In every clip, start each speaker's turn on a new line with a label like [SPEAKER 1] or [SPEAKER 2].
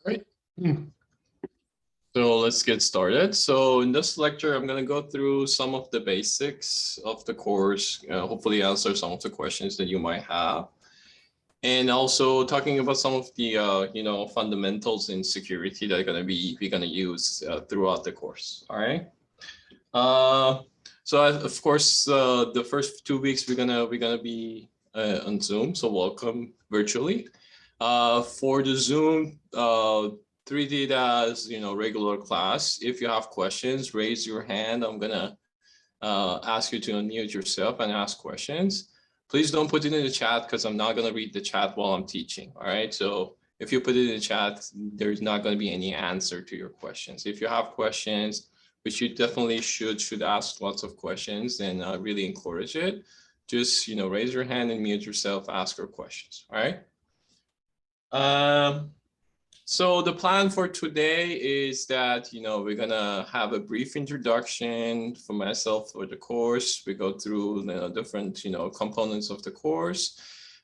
[SPEAKER 1] Right. So let's get started. So in this lecture, I'm going to go through some of the basics of the course, hopefully answer some of the questions that you might have. And also talking about some of the, fundamentals in security that we're going to use throughout the course. All right. So of course, the first 2 weeks we're gonna be on Zoom. So welcome virtually. For the Zoom, treat it as regular class. If you have questions, raise your hand. I'm gonna ask you to unmute yourself and ask questions. Please don't put it in the chat because I'm not gonna read the chat while I'm teaching. All right. So if you put it in the chat, there's not going to be any answer to your questions. If you have questions, which you definitely should ask lots of questions, and really encourage it. Just raise your hand and mute yourself, ask your questions. All right. So the plan for today is that we're gonna have a brief introduction for myself for the course. We go through the different components of the course.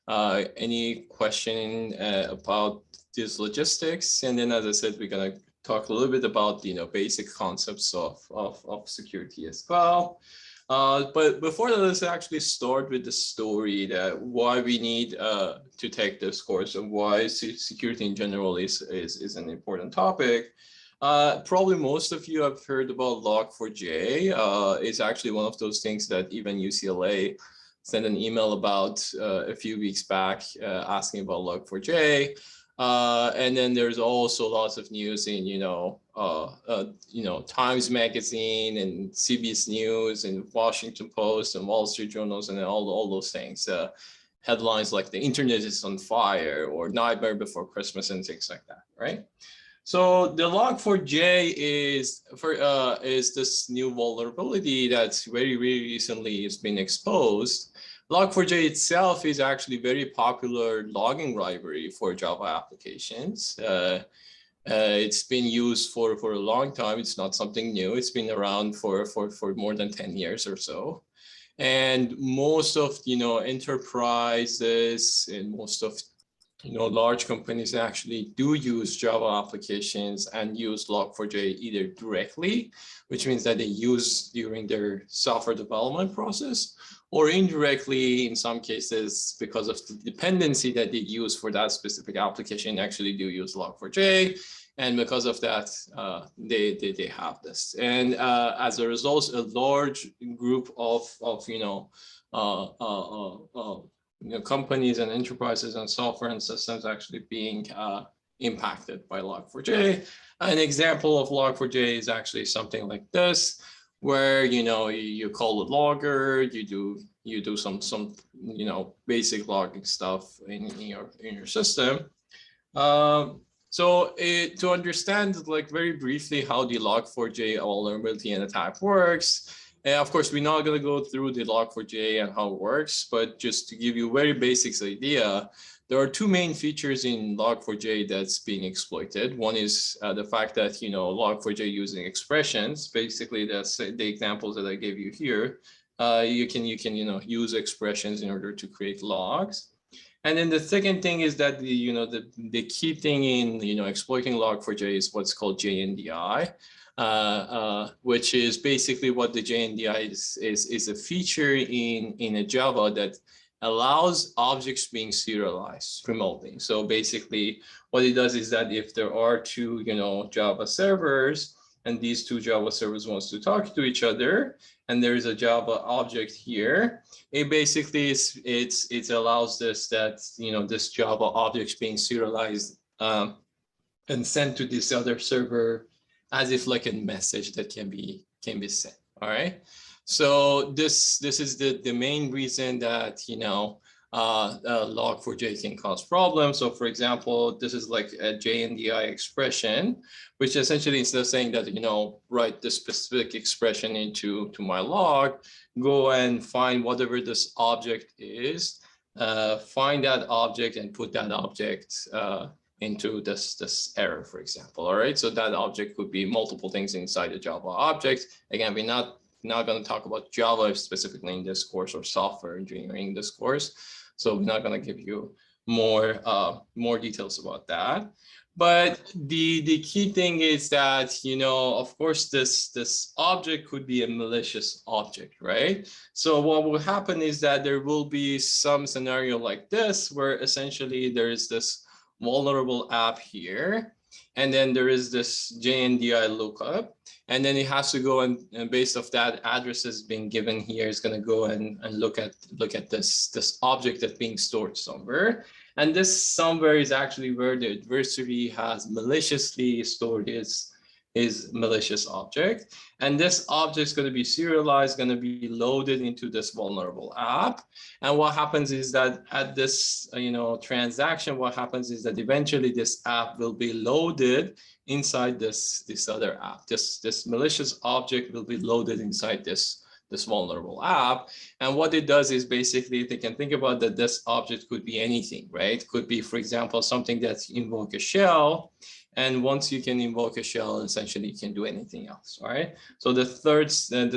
[SPEAKER 1] Any question about these logistics, and then as I said, we're gonna talk a little bit about basic concepts of security as well. But before that, let's actually start with the story that why we need to take this course and why security in general is an important topic. Probably most of you have heard about Log4j. It's actually one of those things that even UCLA sent an email about a few weeks back asking about Log4j. And then there's also lots of news in, Times Magazine and CBS News and Washington Post and Wall Street Journals and all those things. Headlines like the internet is on fire or Nightmare Before Christmas and things like that, right? So the Log4j is this new vulnerability that's very recently has been exposed. Log4j itself is actually very popular logging library for Java applications. It's been used for a long time. It's not something new. It's been around for more than 10 years or so. And most of enterprises and most of large companies actually do use Java applications and use Log4j either directly, which means that they use during their software development process, or indirectly in some cases because of the dependency that they use for that specific application actually do use Log4j. And because of that, they have this. And as a result, a large group of companies and enterprises and software and systems actually being impacted by Log4j. An example of Log4j is actually something like this, where you call a logger, you do some basic logging stuff in your system. So to understand very briefly how the Log4j vulnerability and attack works, and of course we're not going to go through the Log4j and how it works, but just to give you a very basic idea, there are two main features in Log4j that's being exploited. One is the fact that Log4j using expressions. Basically, that's the examples that I gave you here. You can use expressions in order to create logs. And then the second thing is that the key thing in exploiting Log4j is what's called JNDI. Which is basically what the JNDI is a feature in a Java that allows objects being serialized remotely. So basically what it does is that if there are two Java servers and these two Java servers wants to talk to each other and there is a Java object here, it basically it allows this Java object being serialized and sent to this other server as if like a message that can be sent. All right. So this is the main reason that Log4j can cause problems. So for example, this is like a JNDI expression, which essentially instead of saying that write this specific expression into my log, go and find whatever this object is, find that object and put that object into this error, for example. All right, so that object could be multiple things inside the Java object. Again, we're not going to talk about Java specifically in this course or software engineering in this course, so we're not going to give you more details about that. But the key thing is that, you know, of course, this object could be a malicious object, right? So what will happen is that there will be some scenario like this, where essentially there is this vulnerable app here, and then there is this JNDI lookup, and then it has to go and based off that addresses being given here, is going to go and look at this object that's being stored somewhere. And this somewhere is actually where the adversary has maliciously stored his malicious object. And this object is going to be serialized, going to be loaded into this vulnerable app. And what happens is that at this transaction, what happens is that eventually this app will be loaded inside this other app. This malicious object will be loaded inside this vulnerable app. And what it does is basically they can think about that this object could be anything, right? Could be, for example, something that's invoke a shell. And once you can invoke a shell, essentially you can do anything else, all right? So the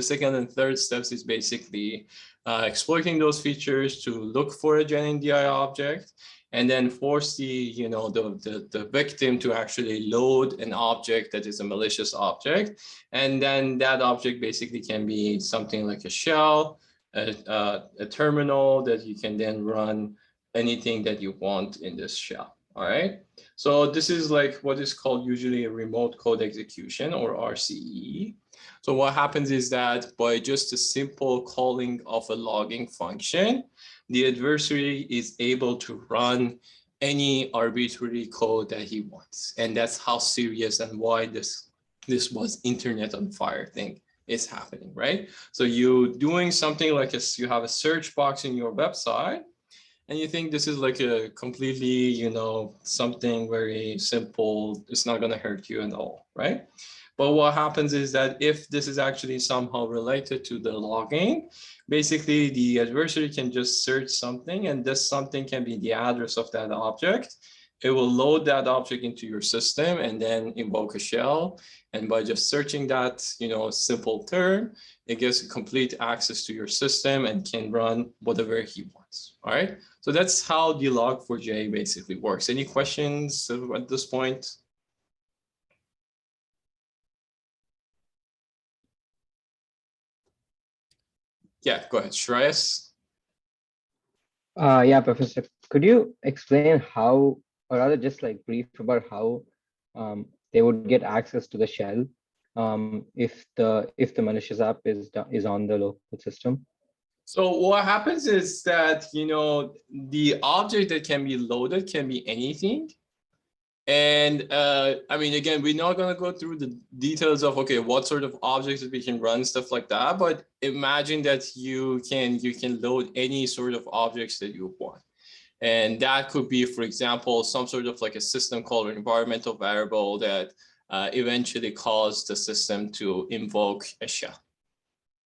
[SPEAKER 1] second and third steps is basically exploiting those features to look for a JNDI object, and then force the victim to actually load an object that is a malicious object. And then that object basically can be something like a shell, a terminal that you can then run anything that you want in this shell. All right. So this is like what is called usually a remote code execution, or RCE. So what happens is that by just a simple calling of a logging function, the adversary is able to run any arbitrary code that he wants. And that's how serious and why this was internet on fire thing is happening, right? So you doing something like you have a search box in your website, and you think this is like a completely, something very simple, it's not going to hurt you at all, right? But what happens is that if this is actually somehow related to the logging, basically the adversary can just search something, and this something can be the address of that object. It will load that object into your system and then invoke a shell. And by just searching that, simple term, it gives complete access to your system and can run whatever he wants. All right. So that's how the log4j basically works. Any questions at this point? Yeah, go ahead, Shreyas.
[SPEAKER 2] Yeah, Professor, could you explain how, or rather just like brief about how they would get access to the shell if the malicious app is on the local system?
[SPEAKER 1] So what happens is that, the object that can be loaded can be anything. And I mean, again, we're not going to go through the details of, okay, what sort of objects we can run, stuff like that. But imagine that you can load any sort of objects that you want. And that could be, for example, some sort of like a system call or environmental variable that eventually calls the system to invoke a shell.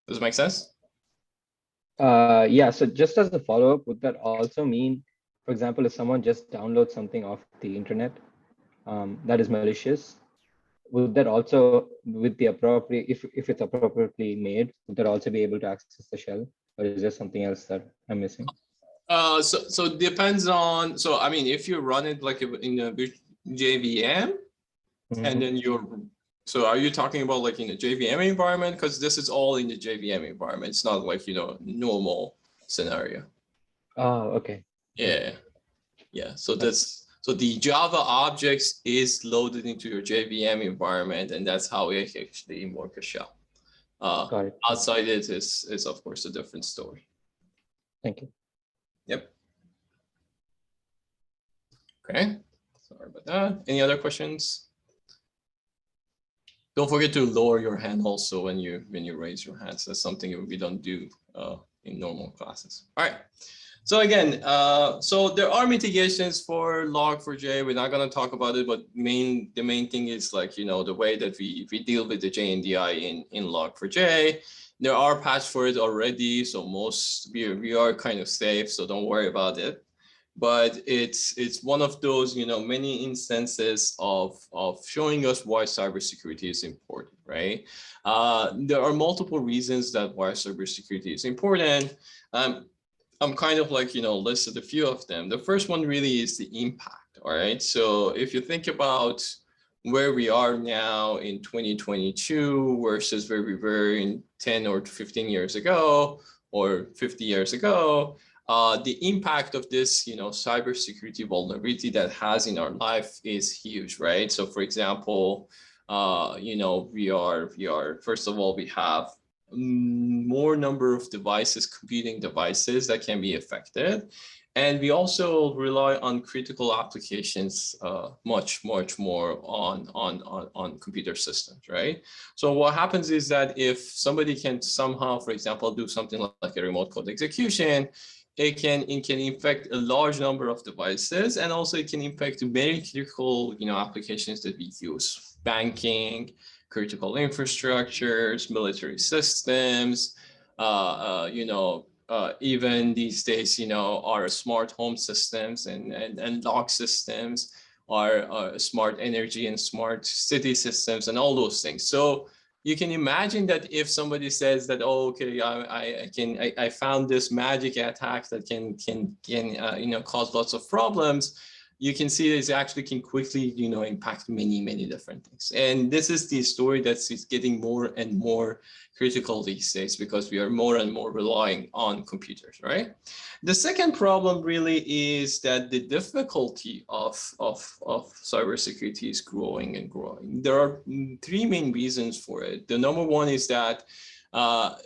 [SPEAKER 1] Does it make sense?
[SPEAKER 2] Yeah, so just as a follow-up, would that also mean, for example, if someone just downloads something off the internet that is malicious, would that also, with the appropriate, if it's appropriately made, would that also be able to access the shell, or is there something else that I'm missing?
[SPEAKER 1] So it depends on, so I mean, if you run it like in a JVM, and then so are you talking about like in a JVM environment? Because this is all in the JVM environment. It's not like, normal scenario. Oh,
[SPEAKER 2] okay.
[SPEAKER 1] Yeah. Yeah. So so the Java objects is loaded into your JVM environment, and that's how we actually invoke a shell.
[SPEAKER 2] Got it.
[SPEAKER 1] Outside it is of course a different story.
[SPEAKER 2] Thank you.
[SPEAKER 1] Yep. Okay. Sorry about that. Any other questions? Don't forget to lower your hand also when you raise your hands. That's something we don't do in normal classes. All right. So again, so there are mitigations for log4j. We're not going to talk about it, but the main thing is like, the way that we deal with the JNDI in log4j. There are patches for it already, so we are kind of safe, so don't worry about it. But it's one of those, many instances of showing us why cybersecurity is important, right? There are multiple reasons that why cybersecurity is important. I'm kind of like, listed a few of them. The first one really is the impact, All right. So if you think about where we are now in 2022 versus where we were in 10 or 15 years ago or 50 years ago, the impact of this, cybersecurity vulnerability that has in our life is huge, right? So for example, we are, first of all, we have more number of devices, computing devices that can be affected. And we also rely on critical applications much more on computer systems, right? So what happens is that if somebody can somehow, for example, do something like a remote code execution, it can infect a large number of devices, and also it can infect very critical applications that we use: banking, critical infrastructures, military systems, even these days, our smart home systems and lock systems, our smart energy and smart city systems, and all those things. So you can imagine that if somebody says that, oh, okay, I found this magic attack that can cause lots of problems, you can see that it actually can quickly impact many different things. And this is the story that's getting more and more critical these days, because we are more and more relying on computers, right? The second problem really is that the difficulty of cybersecurity is growing and growing. There are three main reasons for it. The number one is that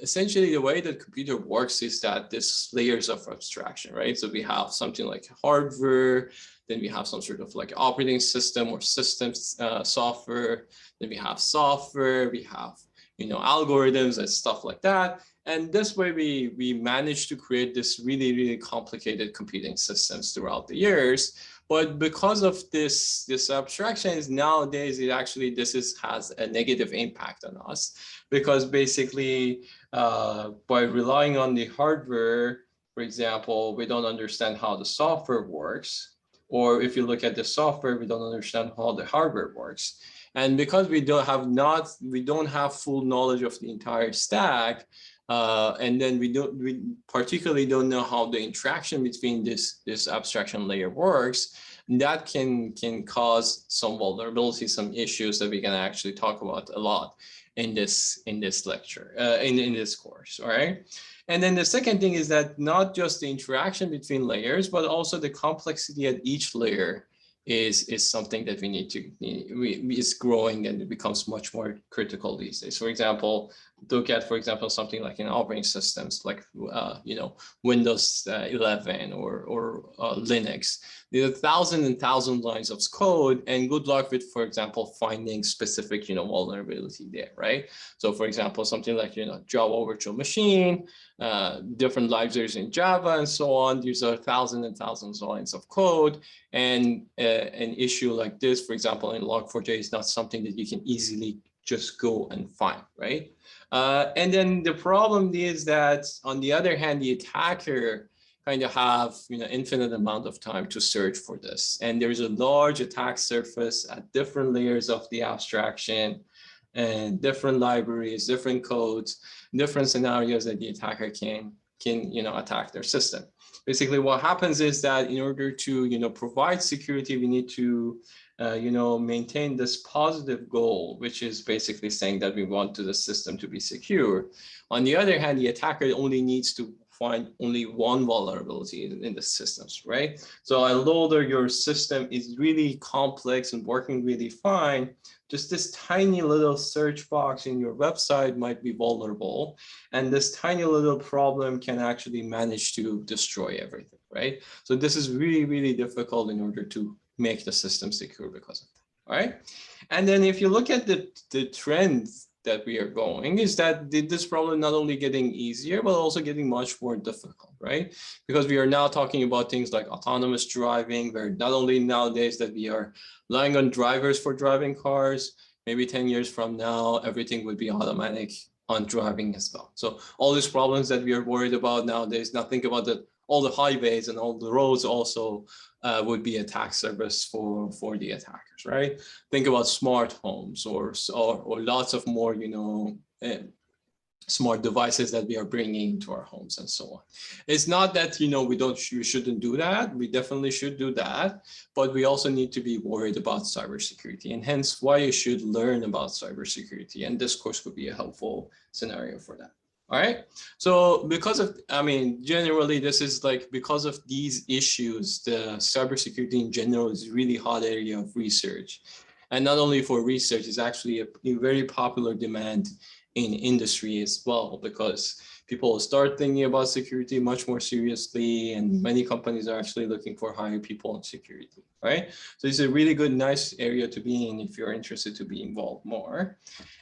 [SPEAKER 1] essentially the way that computer works is that there's layers of abstraction, right? So we have something like hardware, then we have some sort of like operating system or systems software, then we have software, we have algorithms and stuff like that. And this way we managed to create this really complicated computing systems throughout the years. But because of this abstractions nowadays, has a negative impact on us, because basically by relying on the hardware, for example, we don't understand how the software works. Or if you look at the software, we don't understand how the hardware works. And because we don't have full knowledge of the entire stack, and then we particularly don't know how the interaction between this abstraction layer works, that can cause some vulnerability, some issues that we can actually talk about a lot in this lecture, in this course. All right. And then the second thing is that not just the interaction between layers, but also the complexity at each layer is something that is growing, and it becomes much more critical these days. For example, look at, something like in operating systems, like Windows 11 or Linux. There are thousands and thousands lines of code, and good luck with, for example, finding specific vulnerability there, right? So for example, something like Java virtual machine, different libraries in Java, and so on. These are thousands and thousands of lines of code, and an issue like this, for example, in Log4j, is not something that you can easily just go and find, right? And then the problem is that, on the other hand, the attacker kind of have infinite amount of time to search for this, and there's a large attack surface at different layers of the abstraction, and different libraries, different codes, different scenarios that the attacker can attack their system. Basically, what happens is that in order to provide security, we need to maintain this positive goal, which is basically saying that we want the system to be secure. On the other hand, the attacker only needs to find only one vulnerability in the systems, right? So although your system is really complex and working really fine, just this tiny little search box in your website might be vulnerable, and this tiny little problem can actually manage to destroy everything, right? So this is really difficult in order to make the system secure because of that, all right? And then if you look at the trends that we are going, is that this problem not only getting easier, but also getting much more difficult, right? Because we are now talking about things like autonomous driving, where not only nowadays that we are relying on drivers for driving cars, maybe 10 years from now, everything would be automatic on driving as well. So all these problems that we are worried about nowadays, now think about all the highways and all the roads also would be attack surface for the attackers, right? Think about smart homes or lots of more, smart devices that we are bringing into our homes and so on. It's not that, we shouldn't do that. We definitely should do that, but we also need to be worried about cybersecurity, and hence why you should learn about cybersecurity. And this course could be a helpful scenario for that. All right. So generally this is like, because of these issues, the cybersecurity in general is really hot area of research. And not only for research, it's actually a very popular demand in industry as well, because people start thinking about security much more seriously, and many companies are actually looking for hire people in security, right? So it's a really good, nice area to be in if you're interested to be involved more.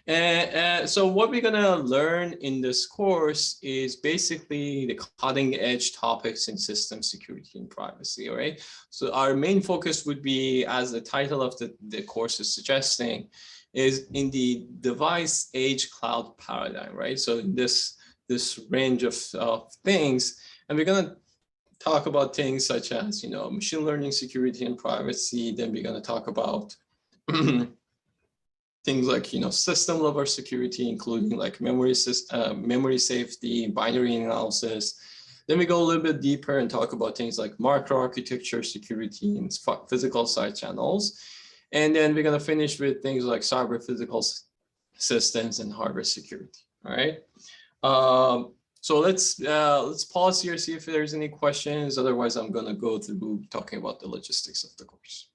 [SPEAKER 1] And so what we're gonna learn in this course is basically the cutting edge topics in system security and privacy, all right? So our main focus would be, as the title of the course is suggesting, is in the device edge cloud paradigm, right? So in this range of things, and we're gonna talk about things such as, machine learning, security, and privacy. Then we're gonna talk about things like, system level security, including like memory safety, binary analysis. Then we go a little bit deeper and talk about things like microarchitecture security and physical side channels. And then we're going to finish with things like cyber physical systems and hardware security. All right. So let's pause here, see if there's any questions. Otherwise, I'm going to go through talking about the logistics of the course.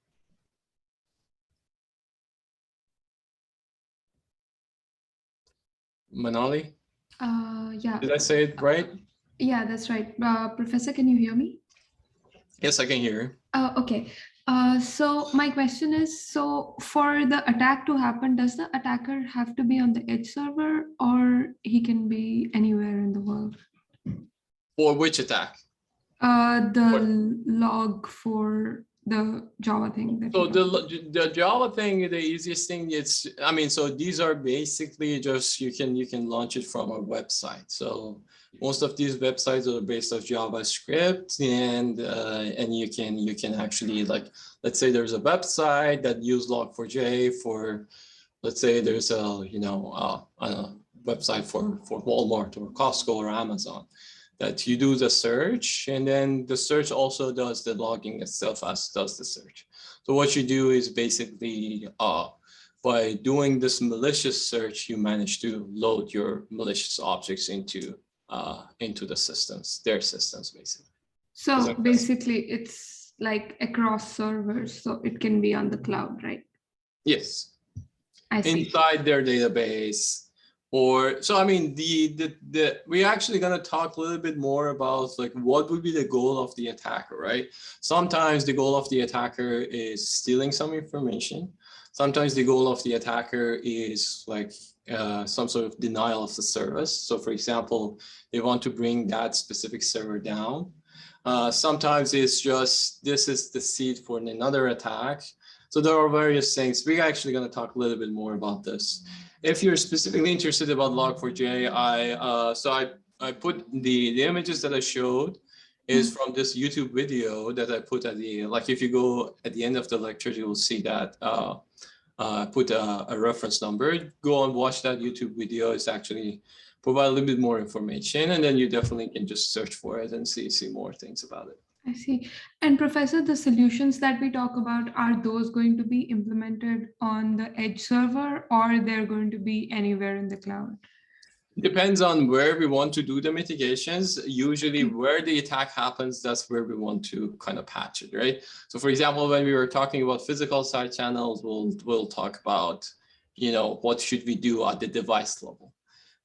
[SPEAKER 1] Manali?
[SPEAKER 3] Yeah.
[SPEAKER 1] Did I say it right?
[SPEAKER 3] Yeah, that's right. Professor, can you hear me?
[SPEAKER 1] Yes, I can hear you.
[SPEAKER 3] Okay. So my question is, so for the attack to happen, does the attacker have to be on the edge server, or he can be anywhere in the world?
[SPEAKER 1] For which attack?
[SPEAKER 3] The log for the Java thing.
[SPEAKER 1] So the Java thing, the easiest thing, so these are basically just, you can launch it from a website. So most of these websites are based off JavaScript, and you can actually, like, let's say there's a website that use Log4j for, let's say there's a website for Walmart or Costco or Amazon, that you do the search, and then the search also does the logging itself as does the search. So what you do is basically, by doing this malicious search, you manage to load your malicious objects into the systems, their systems, basically.
[SPEAKER 3] So basically it's like across servers, so it can be on the cloud, right?
[SPEAKER 1] Yes.
[SPEAKER 3] I see.
[SPEAKER 1] Inside their database. Or, so we're actually going to talk a little bit more about like what would be the goal of the attacker, right? Sometimes the goal of the attacker is stealing some information. Sometimes the goal of the attacker is like some sort of denial of the service. So for example, they want to bring that specific server down. Sometimes it's just, this is the seed for another attack. So there are various things. We're actually going to talk a little bit more about this. If you're specifically interested about Log4j, I put the images that I showed is from this YouTube video that I put at the, like, if you go at the end of the lecture, you will see that I put a reference number. Go and watch that YouTube video. It's actually provide a little bit more information, and then you definitely can just search for it and see more things about it.
[SPEAKER 3] I see. And Professor, the solutions that we talk about, are those going to be implemented on the edge server, or they're going to be anywhere in the cloud?
[SPEAKER 1] Depends on where we want to do the mitigations. Usually where the attack happens, that's where we want to kind of patch it, right? So for example, when we were talking about physical side channels, we'll talk about, what should we do at the device level.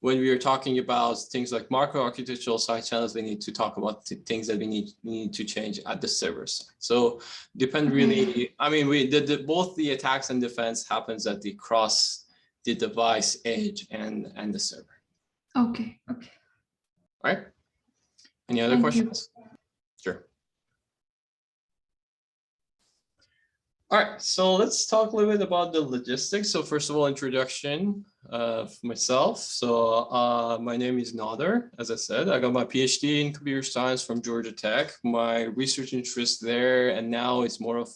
[SPEAKER 1] When we are talking about things like microarchitectural side channels, we need to talk about things that we need to change at the server side. So depend really, both the attacks and defense happens at the cross the device edge and the server.
[SPEAKER 3] Okay.
[SPEAKER 1] All right. Any other questions? Sure. All right, so let's talk a little bit about the logistics. So first of all, introduction of myself. So my name is Nader. As I said, I got my PhD in computer science from Georgia Tech. My research interest there, and now it's more of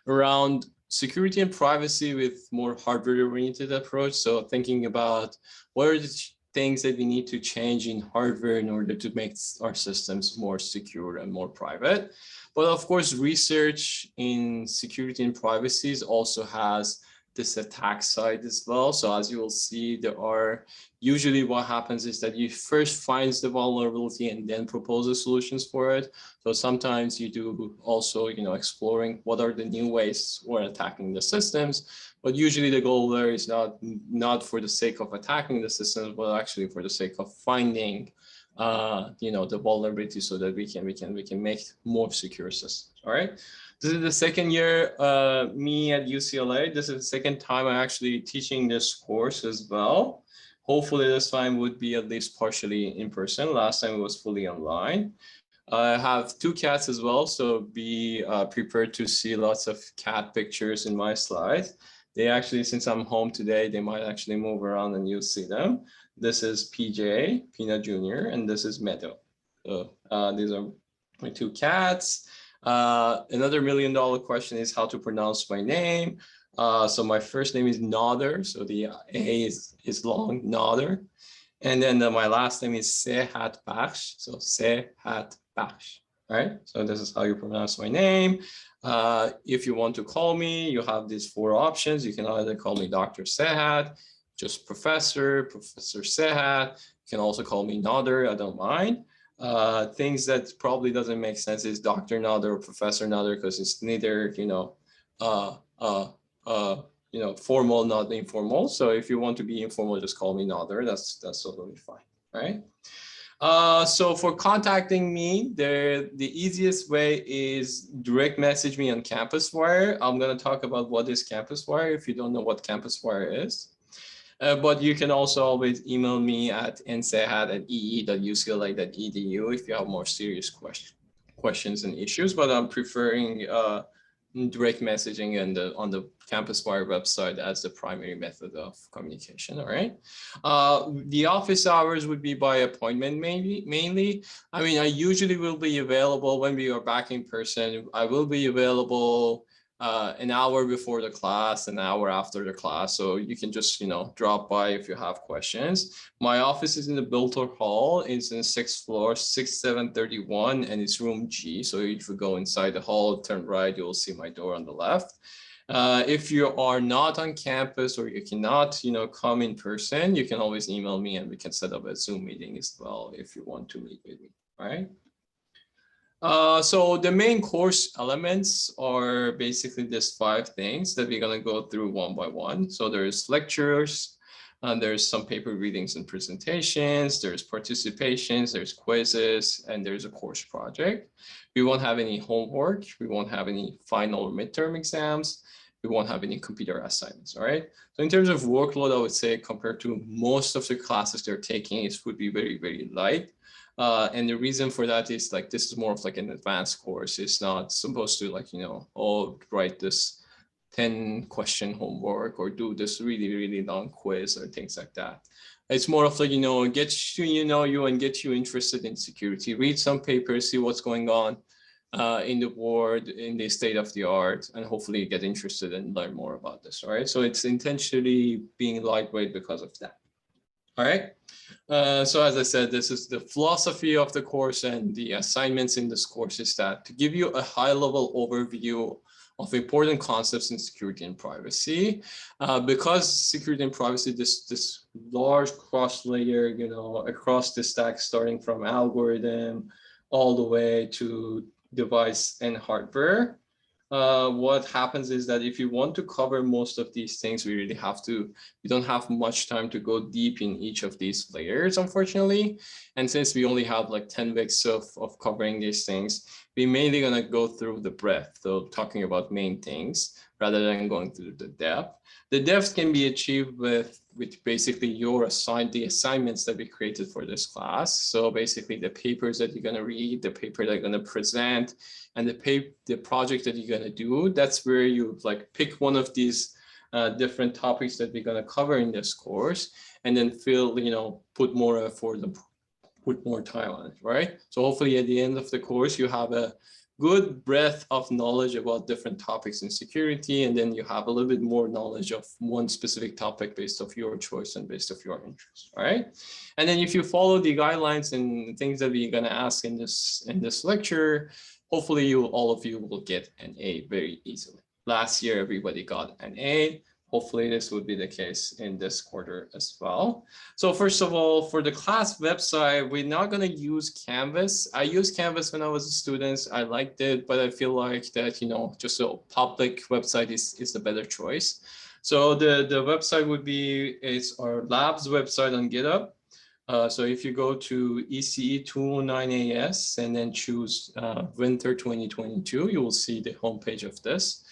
[SPEAKER 1] around security and privacy with more hardware-oriented approach. So thinking about what are the things that we need to change in hardware in order to make our systems more secure and more private. But of course, research in security and privacy also has this attack side as well. So as you will see, there are usually what happens is that you first find the vulnerability and then propose solutions for it. So sometimes you do also, exploring what are the new ways we're attacking the systems. But usually the goal there is not for the sake of attacking the systems, but actually for the sake of finding, the vulnerability so that we can make more secure systems. All right. This is the second year me at UCLA. This is the second time I'm actually teaching this course as well. Hopefully this time would be at least partially in person. Last time it was fully online. I have 2 cats as well, so be prepared to see lots of cat pictures in my slides. They actually, since I'm home today, they might actually move around and you'll see them. This is PJ, Peanut Jr., and this is Meadow. So these are my 2 cats. Another $1 million question is how to pronounce my name. So my first name is Nader, so the A is long, Nader. And then my last name is Sehat Bakhsh, so Sehat Bakhsh. All right, so this is how you pronounce my name. If you want to call me, you have these 4 options. You can either call me Dr. Sehat, just Professor Sehat. You can also call me Nader, I don't mind. Things that probably doesn't make sense is Dr. Nader or Professor Nader, because it's neither, formal, not informal. So if you want to be informal, just call me Nader. That's totally fine, right? So for contacting me, the easiest way is direct message me on CampusWire. I'm going to talk about what is CampusWire if you don't know what CampusWire is. But you can also always email me at nsehat@ee.ucla.edu if you have more serious questions and issues. But I'm preferring direct messaging and on the CampusWire website as the primary method of communication. All right. The office hours would be by appointment mainly. I mean, I usually will be available when we are back in person. I will be available an hour before the class, an hour after the class. So you can just, drop by if you have questions. My office is in the Biltmore Hall. It's in the 6th floor, 6731, and it's room G. So if you go inside the hall, turn right, you'll see my door on the left. If you are not on campus or you cannot, come in person, you can always email me and we can set up a Zoom meeting as well if you want to meet with me, all right? So the main course elements are basically these 5 things that we're going to go through one by one. So there's lectures, there's some paper readings and presentations, there's participations, there's quizzes, and there's a course project. We won't have any homework. We won't have any final or midterm exams. We won't have any computer assignments, all right? So in terms of workload, I would say compared to most of the classes they're taking, it would be very, very light. And the reason for that is this is more of an advanced course. It's not supposed to write this 10-question homework or do this really, really long quiz or things like that. It's more of get to know you and get you interested in security. Read some papers, see what's going on in the world, in the state of the art, and hopefully get interested and learn more about this. All right. So it's intentionally being lightweight because of that. All right. So as I said, this is the philosophy of the course, and the assignments in this course is that to give you a high-level overview of important concepts in security and privacy. Because security and privacy, this large cross layer, across the stack, starting from algorithm all the way to device and hardware. What happens is that if you want to cover most of these things, we don't have much time to go deep in each of these layers, unfortunately. And since we only have 10 weeks of covering these things, we're mainly going to go through the breadth, so talking about main things rather than going through the depth. The depth can be achieved with basically the assignments that we created for this class. So basically the papers that you're going to read, the paper that you're going to present, and the project that you're going to do. That's where you pick one of these different topics that we're going to cover in this course, and then put more effort and put more time on it, right? So hopefully at the end of the course, you have a good breadth of knowledge about different topics in security, and then you have a little bit more knowledge of one specific topic based off your choice and based off your interest, all right? And then if you follow the guidelines and things that we're gonna ask in this lecture, hopefully all of you will get an A very easily. Last year, everybody got an A. Hopefully this would be the case in this quarter as well. So first of all, for the class website, we're not going to use Canvas. I used Canvas when I was a student. I liked it, but I feel like that, you know, just a public website is the better choice. So the website would be, it's our labs website on GitHub. So if you go to ECE 209AS and then choose winter 2022, you will see the homepage of this.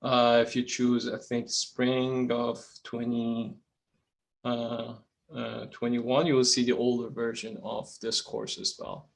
[SPEAKER 1] If you choose, I think, spring of 2021, you will see the older version of this course as well.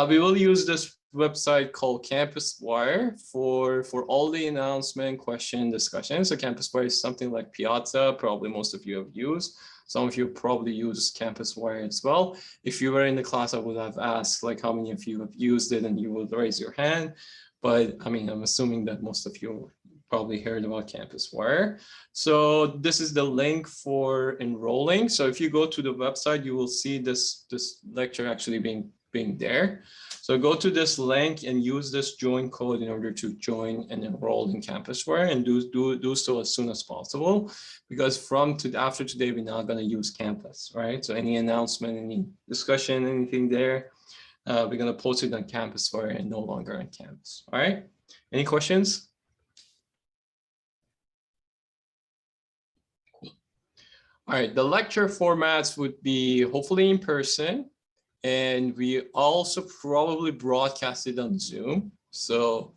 [SPEAKER 1] We will use this website called CampusWire for all the announcement, question, discussion. So CampusWire is something like Piazza, probably most of you have used. Some of you probably use CampusWire as well. If you were in the class, I would have asked like how many of you have used it, and you would raise your hand. But I mean, I'm assuming that most of you probably heard about CampusWire. So this is the link for enrolling. So if you go to the website, you will see this lecture actually being there. So go to this link and use this join code in order to join and enroll in CampusWire, and do so as soon as possible, because after today, we're not going to use Campus, right? So any announcement, any discussion, anything there, we're going to post it on CampusWire and no longer on Canvas. All right. Any questions? All right, the lecture formats would be hopefully in person, and we also probably broadcast it on Zoom. So,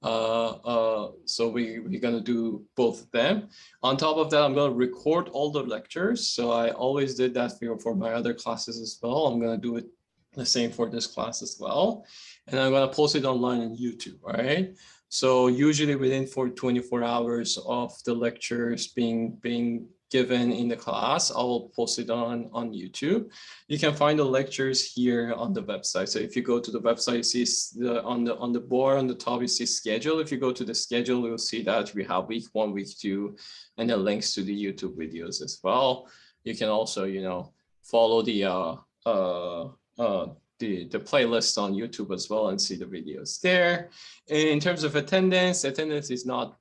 [SPEAKER 1] we're gonna do both of them. On top of that, I'm gonna record all the lectures. So I always did that for my other classes as well. I'm gonna do it the same for this class as well, and I'm gonna post it online on YouTube. All right. So usually within 24 hours of the lectures being given in the class, I'll post it on YouTube. You can find the lectures here on the website. So if you go to the website, you see on the bar on the top, you see schedule. If you go to the schedule, you'll see that we have week 1, week 2, and the links to the YouTube videos as well. You can also, you know, follow the playlist on YouTube as well and see the videos there. In terms of attendance is not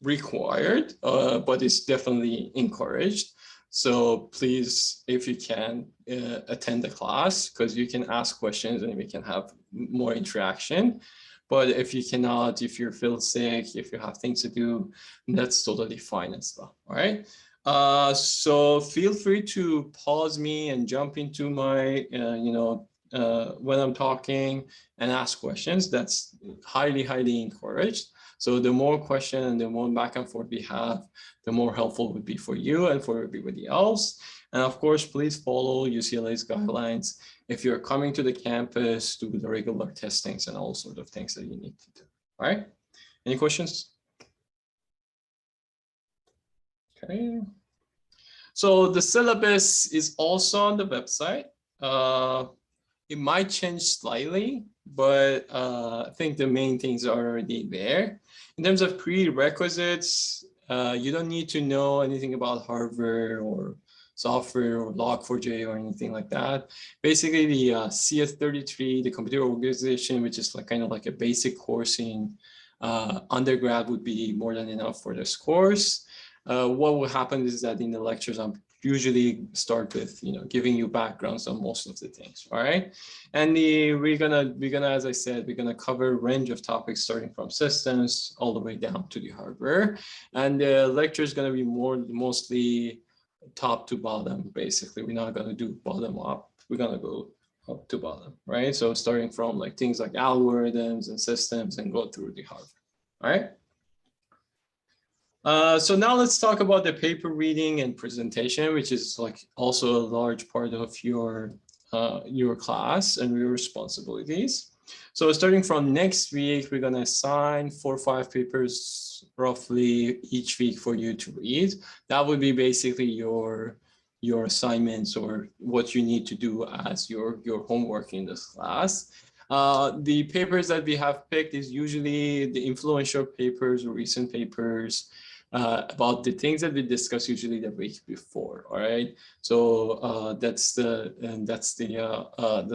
[SPEAKER 1] required, but it's definitely encouraged. So please, if you can, attend the class, because you can ask questions and we can have more interaction. But if you cannot, if you feel sick, if you have things to do, that's totally fine as well. All right. So feel free to pause me and jump into my, when I'm talking and ask questions. That's highly, highly encouraged. So the more question and the more back and forth we have, the more helpful it would be for you and for everybody else. And of course, please follow UCLA's guidelines. If you're coming to the campus, do the regular testings and all sorts of things that you need to do. All right. Any questions? Okay. So the syllabus is also on the website. It might change slightly, but I think the main things are already there. In terms of prerequisites, you don't need to know anything about hardware or software or Log4j or anything like that. Basically, the CS33, the computer organization, which is like kind of like a basic course in undergrad, would be more than enough for this course. What will happen is that in the lectures, I'm usually start with, giving you backgrounds on most of the things. All right. And we're gonna, as I said, we're gonna cover a range of topics starting from systems all the way down to the hardware. And the lecture is gonna be mostly top to bottom. Basically, we're not gonna do bottom up. We're gonna go up to bottom, right? So starting from like things like algorithms and systems and go through the hardware. All right. So now let's talk about the paper reading and presentation, which is like also a large part of your class and your responsibilities. So starting from next week, we're going to assign 4 or 5 papers roughly each week for you to read. That would be basically your assignments or what you need to do as your homework in this class. The papers that we have picked is usually the influential papers or recent papers about the things that we discuss usually the week before. All right. So that's the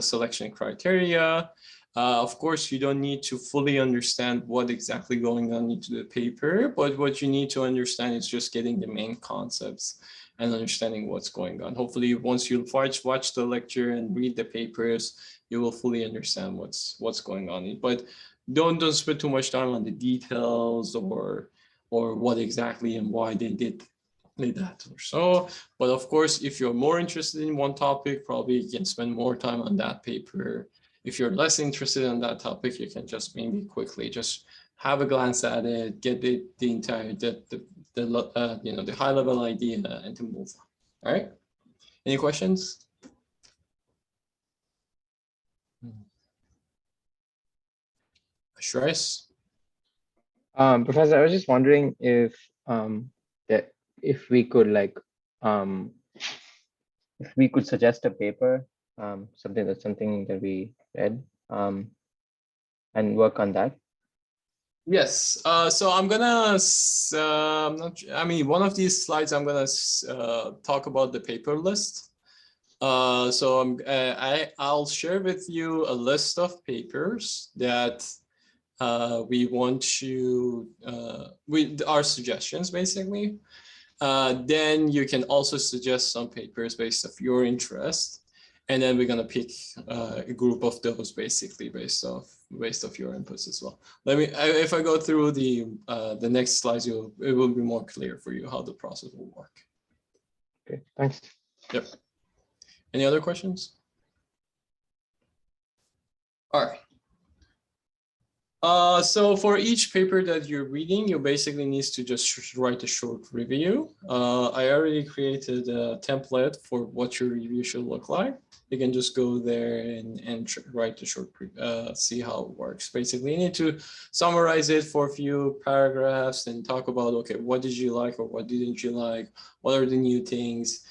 [SPEAKER 1] selection criteria. Of course, you don't need to fully understand what exactly going on into the paper, but what you need to understand is just getting the main concepts and understanding what's going on. Hopefully, once you watch the lecture and read the papers, you will fully understand what's going on. But don't spend too much time on the details or what exactly and why they did that or so. But of course, if you're more interested in one topic, probably you can spend more time on that paper. If you're less interested in that topic, you can just maybe quickly just have a glance at it, get the entire the high level idea, and to move on. All right. Any questions? Shreyas?
[SPEAKER 2] Professor, I was just wondering if that if we could like if we could suggest a paper, something that we read, and work on that.
[SPEAKER 1] Yes. So I'm gonna. I mean, one of these slides, I'm gonna talk about the paper list. So I'll share with you a list of papers that we want to with our suggestions basically. Then you can also suggest some papers based off your interest, and then we're gonna pick a group of those basically based off your inputs as well. If I go through the next slides, it will be more clear for you how the process will work.
[SPEAKER 2] Okay, thanks.
[SPEAKER 1] Yep. Any other questions? All right. So for each paper that you're reading, you basically need to just write a short review. I already created a template for what your review should look like. You can just go there and write a short, see how it works. Basically, you need to summarize it for a few paragraphs and talk about, okay, what did you like or what didn't you like? What are the new things?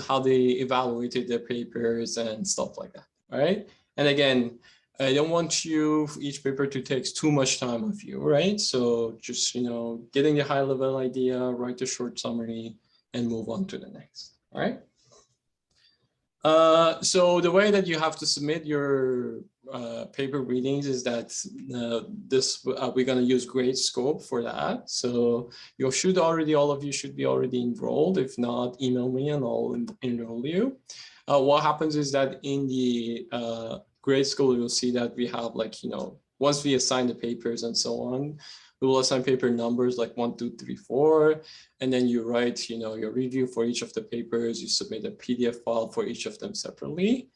[SPEAKER 1] How they evaluated their papers and stuff like that, all right? And again, I don't want each paper to take too much time of you, right? So just, getting the high level idea, write a short summary and move on to the next, all right? So the way that you have to submit your paper readings is that we're going to use Gradescope for that. So all of you should be already enrolled. If not, email me and I'll enroll you. What happens is that in the Gradescope, you'll see that we have once we assign the papers and so on, we will assign paper numbers like 1, 2, 3, 4, and then you write, your review for each of the papers. You submit a PDF file for each of them separately.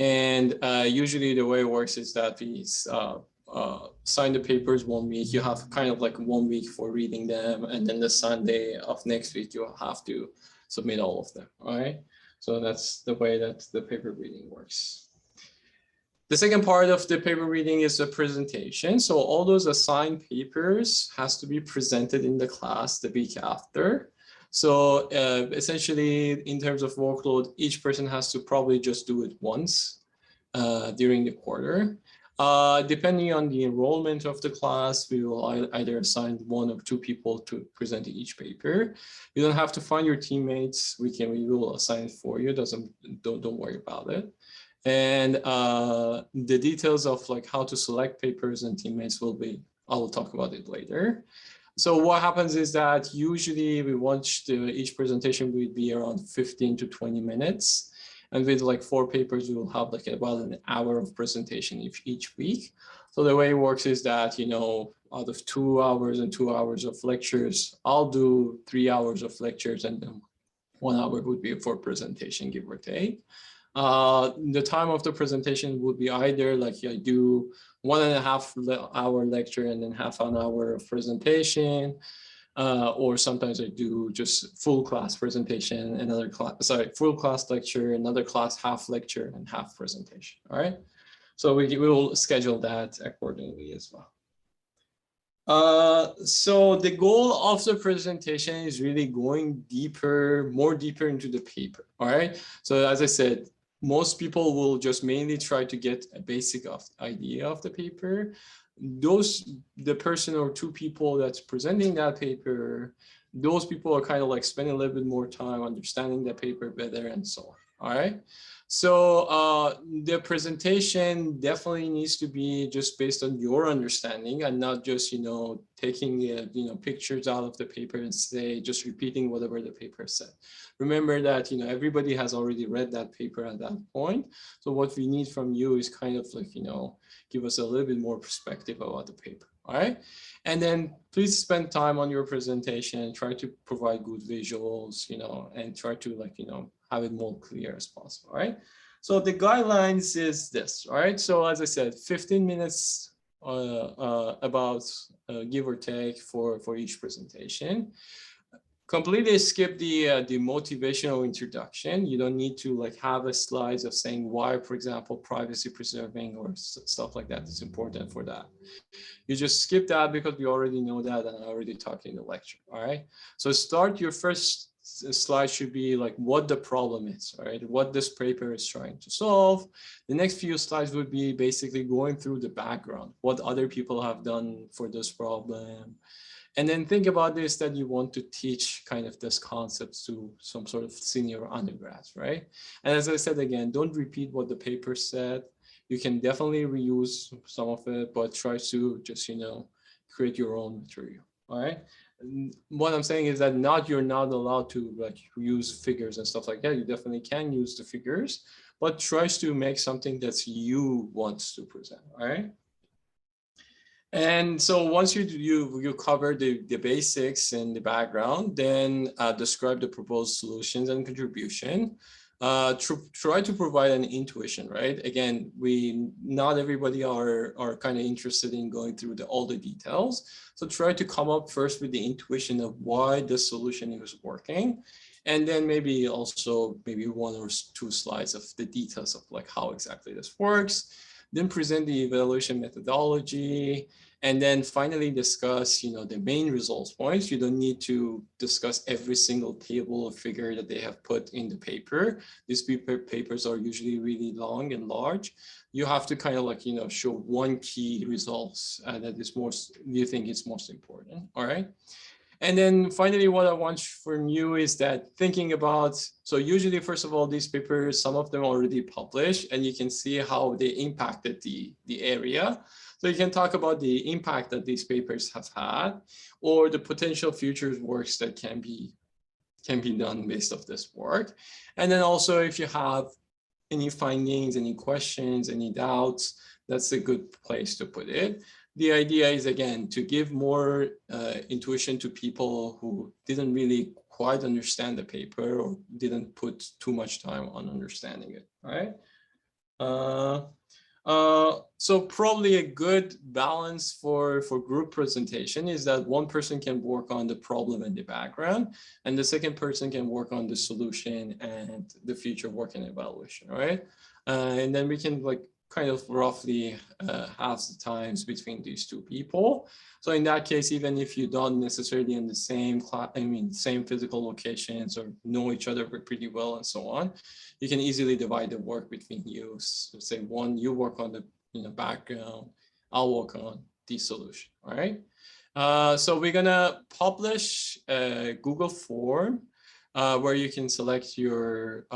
[SPEAKER 1] And usually the way it works is that we sign the papers 1 week. You have kind of like 1 week for reading them, and then the Sunday of next week you have to submit all of them. All right. So that's the way that the paper reading works. The second part of the paper reading is a presentation. So all those assigned papers has to be presented in the class the week after. So essentially, in terms of workload, each person has to probably just do it once during the quarter. Depending on the enrollment of the class, we will either assign 1 or 2 people to present each paper. You don't have to find your teammates. We will assign it for you. Don't worry about it. And the details of how to select papers and teammates I will talk about it later. So what happens is that usually we want each presentation would be around 15 to 20 minutes. And with 4 papers, we will have about an hour of presentation each week. So the way it works is that, out of 2 hours and 2 hours of lectures, I'll do 3 hours of lectures and then 1 hour would be for presentation, give or take. The time of the presentation would be either I do 1.5 hour lecture and then half an hour of presentation, or sometimes I do just full class presentation, full class lecture, another class half lecture and half presentation. All right. So we will schedule that accordingly as well. So the goal of the presentation is really going more deeper into the paper. All right. So as I said, most people will just mainly try to get a basic idea of the paper. The person or two people that's presenting that paper, those people are kind of like spending a little bit more time understanding the paper better and so on. All right. So the presentation definitely needs to be just based on your understanding and not just, taking, pictures out of the paper and just repeating whatever the paper said. Remember that, everybody has already read that paper at that point. So what we need from you is kind of like, give us a little bit more perspective about the paper. All right. And then please spend time on your presentation, try to provide good visuals, and try to have it more clear as possible. All right. So the guidelines is this. All right. So as I said, 15 minutes about give or take for each presentation. Completely skip the motivational introduction. You don't need to have a slides of saying why, for example, privacy preserving or stuff like that is important for that. You just skip that because we already know that and I already talked in the lecture. All right. So start your first slide should be like what the problem is, right? What this paper is trying to solve. The next few slides would be basically going through the background, what other people have done for this problem. And then think about this, that you want to teach kind of this concepts to some sort of senior undergrads, right? And as I said, again, don't repeat what the paper said. You can definitely reuse some of it, but try to just, create your own material, all right? And what I'm saying is that you're not allowed to use figures and stuff like that. You definitely can use the figures, but tries to make something that you want to present, all right? And so once you cover the basics and the background, then describe the proposed solutions and contribution. Try to provide an intuition, right? Again, not everybody are kind of interested in going through all the details. So try to come up first with the intuition of why the solution is working. And then maybe one or two slides of the details of how exactly this works. Then present the evaluation methodology, and then finally discuss, the main results points. You don't need to discuss every single table or figure that they have put in the paper. These papers are usually really long and large. You have to kind of show one key results that is you think is most important. All right. And then finally, what I want from you is that thinking about, so usually, first of all, these papers, some of them already published, and you can see how they impacted the area. So you can talk about the impact that these papers have had, or the potential future works that can be done based off this work. And then also, if you have any findings, any questions, any doubts, that's a good place to put it. The idea is, again, to give more intuition to people who didn't really quite understand the paper or didn't put too much time on understanding it, right? So probably a good balance for group presentation is that one person can work on the problem and the background, and the second person can work on the solution and the future work and evaluation, right? And then we can kind of roughly half the times between these two people. So in that case, even if you don't necessarily in the same class, same physical locations or know each other pretty well and so on, you can easily divide the work between you. So say you work on the background, I'll work on the solution. All right. So we're gonna publish a Google form where you can select your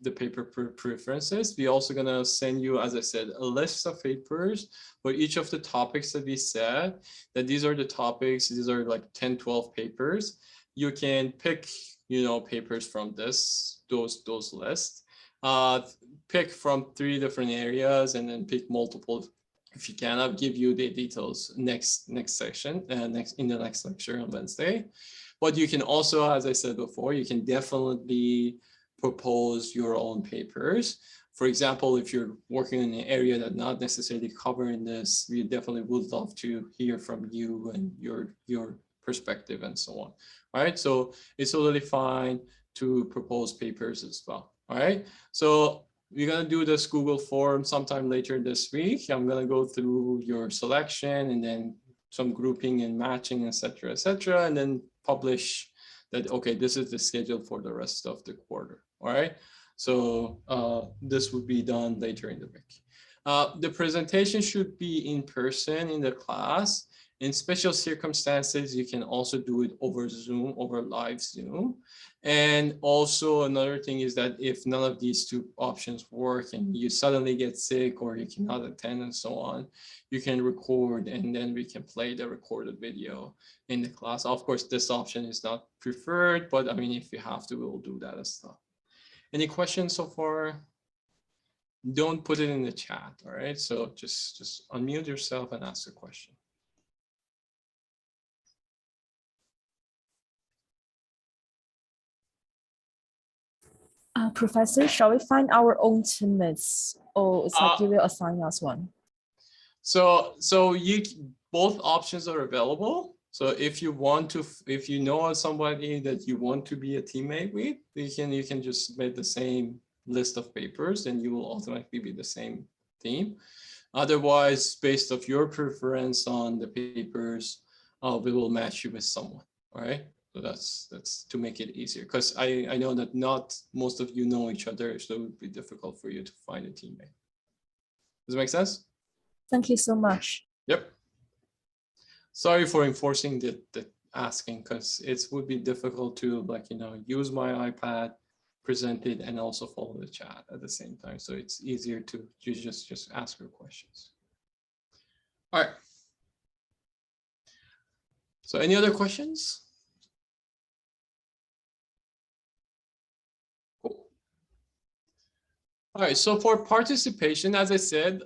[SPEAKER 1] the paper preferences. We're also gonna send you, as I said, a list of papers for each of the topics that we said, that these are the topics, these are 10, 12 papers. You can pick, papers from those lists. Pick from 3 different areas and then pick multiple. If you can, I'll give you the details next session, in the next lecture on Wednesday. But you can also, as I said before, you can definitely propose your own papers. For example, if you're working in an area that's not necessarily covering this, we definitely would love to hear from you and your perspective and so on. All right, so it's totally fine to propose papers as well. All right, so we're gonna do this Google form sometime later this week. I'm gonna go through your selection and then some grouping and matching, etc., etc., and then publish that, okay, this is the schedule for the rest of the quarter. All right. So this would be done later in the week. The presentation should be in person in the class. In special circumstances, you can also do it over Zoom, over live Zoom. And also another thing is that if none of these two options work and you suddenly get sick or you cannot attend and so on, you can record and then we can play the recorded video in the class. Of course, this option is not preferred, but I mean, if you have to, we'll do that as well. Any questions so far? Don't put it in the chat, all right? So just unmute yourself and ask a question.
[SPEAKER 4] Professor, shall we find our own teammates, or it's like you will assign us one?
[SPEAKER 1] So both options are available. So if you want to, if you know somebody that you want to be a teammate with, you can just submit the same list of papers and you will automatically be the same team. Otherwise, based off your preference on the papers, we will match you with someone. All right. So that's to make it easier, because I know that not most of you know each other, so it would be difficult for you to find a teammate. Does it make sense?
[SPEAKER 4] Thank you so much.
[SPEAKER 1] Yep. Sorry for enforcing the asking, because it would be difficult to, like, you know, use my iPad, present it, and also follow the chat at the same time. So it's easier to just ask your questions. All right. So any other questions? All right, so for participation, as I said,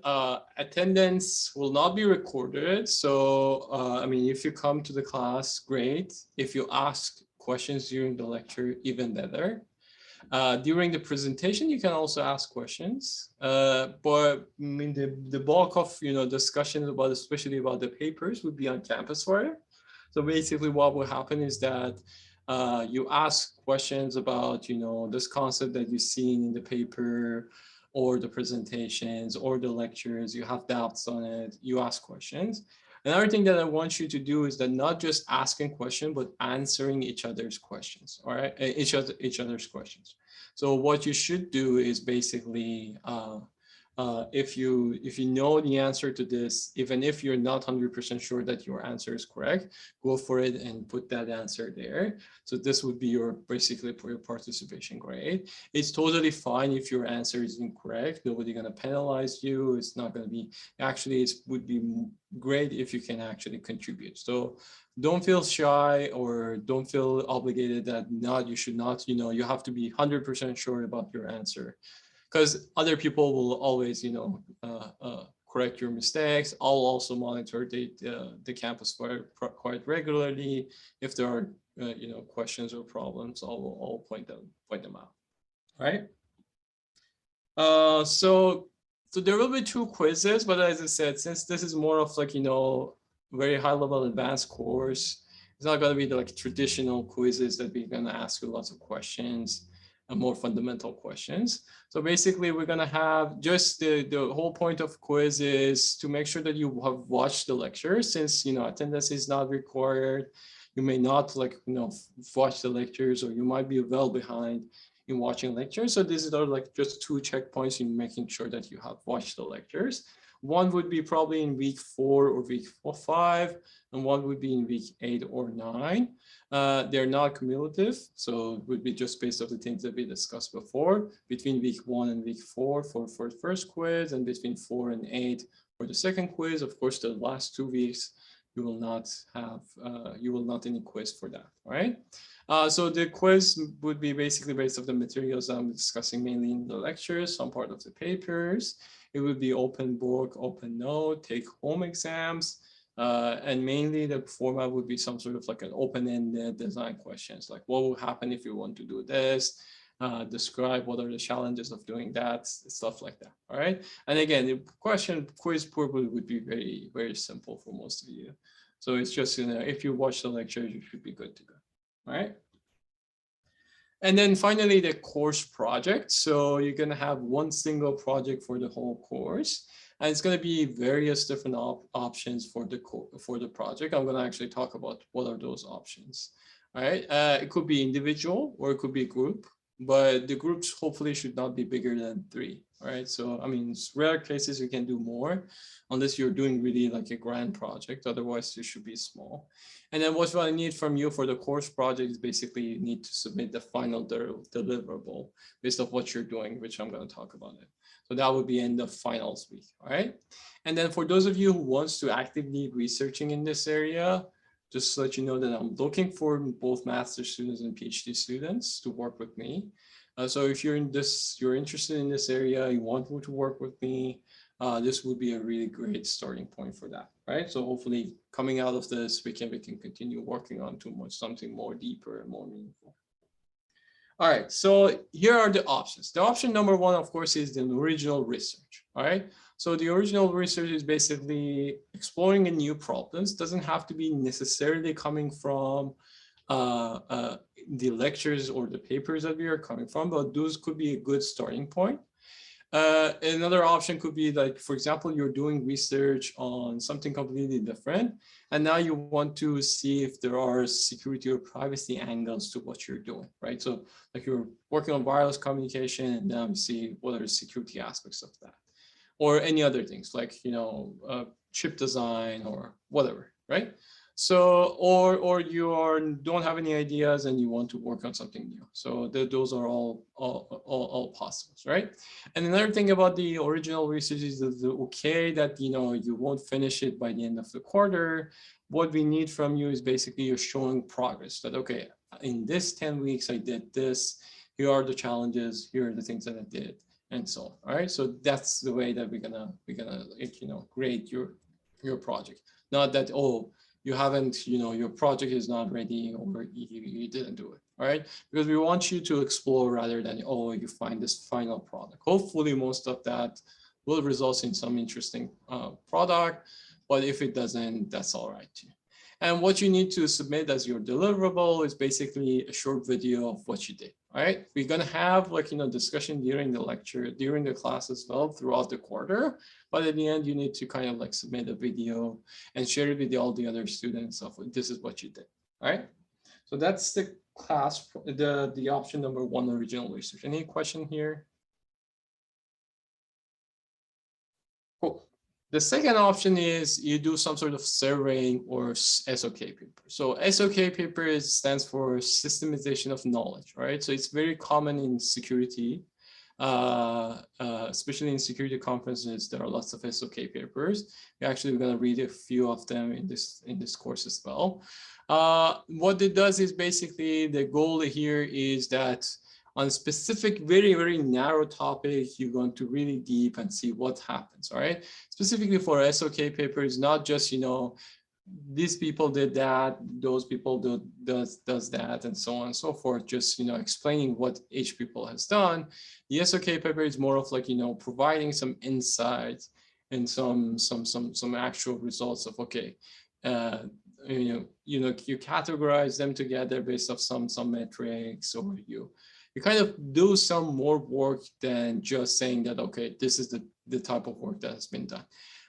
[SPEAKER 1] attendance will not be recorded. So, I mean, if you come to the class, great. If you ask questions during the lecture, even better. During the presentation, you can also ask questions. But I mean, the bulk of, you know, discussions about, especially about the papers, would be on Campusfire. So basically what will happen is that you ask questions about, you know, this concept that you've seen in the paper or the presentations or the lectures, you have doubts on it, you ask questions. Another thing that I want you to do is that not just asking questions, but answering each other's questions, all right? Each other's questions. So what you should do is basically, if you know the answer to this, even if you're not 100% sure that your answer is correct, go for it and put that answer there. So this would be your basically for your participation grade. It's totally fine if your answer is incorrect. Nobody's gonna penalize you. It's not gonna be, actually it would be great if you can actually contribute. So don't feel shy or don't feel obligated that you should not, you know, you have to be 100% sure about your answer, because other people will always, you know, correct your mistakes. I'll also monitor the Campusfire quite regularly. If there are, you know, questions or problems, I'll point them out. Right. So there will be 2 quizzes, but as I said, since this is more of like, you know, very high level advanced course, it's not going to be the like traditional quizzes that we're going to ask you lots of questions and more fundamental questions. So basically we're going to have just the whole point of quiz is to make sure that you have watched the lecture, since, you know, attendance is not required. You may not, like, you know, watch the lectures, or you might be well behind in watching lectures. So these are like just 2 checkpoints in making sure that you have watched the lectures. One would be probably in week 4 or week 5, and one would be in week 8 or 9. They're not cumulative, so it would be just based off the things that we discussed before, between week 1 and week 4 for the first quiz, and between 4 and 8 for the second quiz. Of course, the last 2 weeks, you will not have, any quiz for that, all right? So the quiz would be basically based off the materials I'm discussing mainly in the lectures, some part of the papers. It would be open book, open note, take home exams. And mainly the format would be some sort of like an open-ended design questions, like what will happen if you want to do this? Describe what are the challenges of doing that, stuff like that, all right? And again, the quiz probably would be very, very simple for most of you. So it's just, you know, if you watch the lecture, you should be good to go, all right? And then finally, the course project. So you're going to have one single project for the whole course, and it's going to be various different options for the project. I'm going to actually talk about what are those options. All right. It could be individual or it could be group. but the groups hopefully should not be bigger than 3. All right. So, I mean, it's rare cases you can do more unless you're doing really like a grand project. Otherwise, it should be small. And then what I need from you for the course project is basically you need to submit the final deliverable based off what you're doing, which I'm going to talk about it. So that would be in the finals week. All right. And then for those of you who wants to actively researching in this area, just to let you know that I'm looking for both master's students and PhD students to work with me. So if you're you're interested in this area, you want to work with me, this would be a really great starting point for that, right? So hopefully coming out of this, we can continue working on something more deeper and more meaningful. All right, so here are the options. The option number 1, of course, is the original research, all right? So the original research is basically exploring a new problems. Doesn't have to be necessarily coming from the lectures or the papers that we are coming from, but those could be a good starting point. Another option could be like, for example, you're doing research on something completely different, and now you want to see if there are security or privacy angles to what you're doing, right? So like you're working on wireless communication, and now you see what are the security aspects of that, or any other things like, you know, chip design or whatever, right? So, or you don't have any ideas and you want to work on something new. So those are all possibles, right? And another thing about the original research is that okay that, you know, you won't finish it by the end of the quarter. What we need from you is basically you're showing progress that, okay, in this 10 weeks, I did this. Here are the challenges. Here are the things that I did, and so on. All right. So that's the way that we're gonna you know, grade your project. Not that, oh, you haven't, you know, your project is not ready or you didn't do it, all right? Because we want you to explore rather than, oh, you find this final product. Hopefully most of that will result in some interesting product, but if it doesn't, that's all right too. And what you need to submit as your deliverable is basically a short video of what you did, all right? We're gonna have like, you know, discussion during the lecture, during the class as well throughout the quarter, but at the end you need to kind of like submit a video and share it with all the other students of this is what you did, all right? So that's the class, the option number 1, original research. Any question here? Cool. The second option is you do some sort of surveying or SOK paper. So SOK paper stands for Systemization of Knowledge, right? So it's very common in security, especially in security conferences. There are lots of SOK papers. We're actually going to read a few of them in this course as well. What it does is basically the goal here is that on a specific, very, very narrow topic, you're going to really deep and see what happens, all right? Specifically for SOK papers, not just, you know, these people did that, those people does that, and so on and so forth, just, you know, explaining what each people has done. The SOK paper is more of like, you know, providing some insights and some actual results of, okay, you categorize them together based off some metrics, or you kind of do some more work than just saying that, okay, this is the type of work that has been done.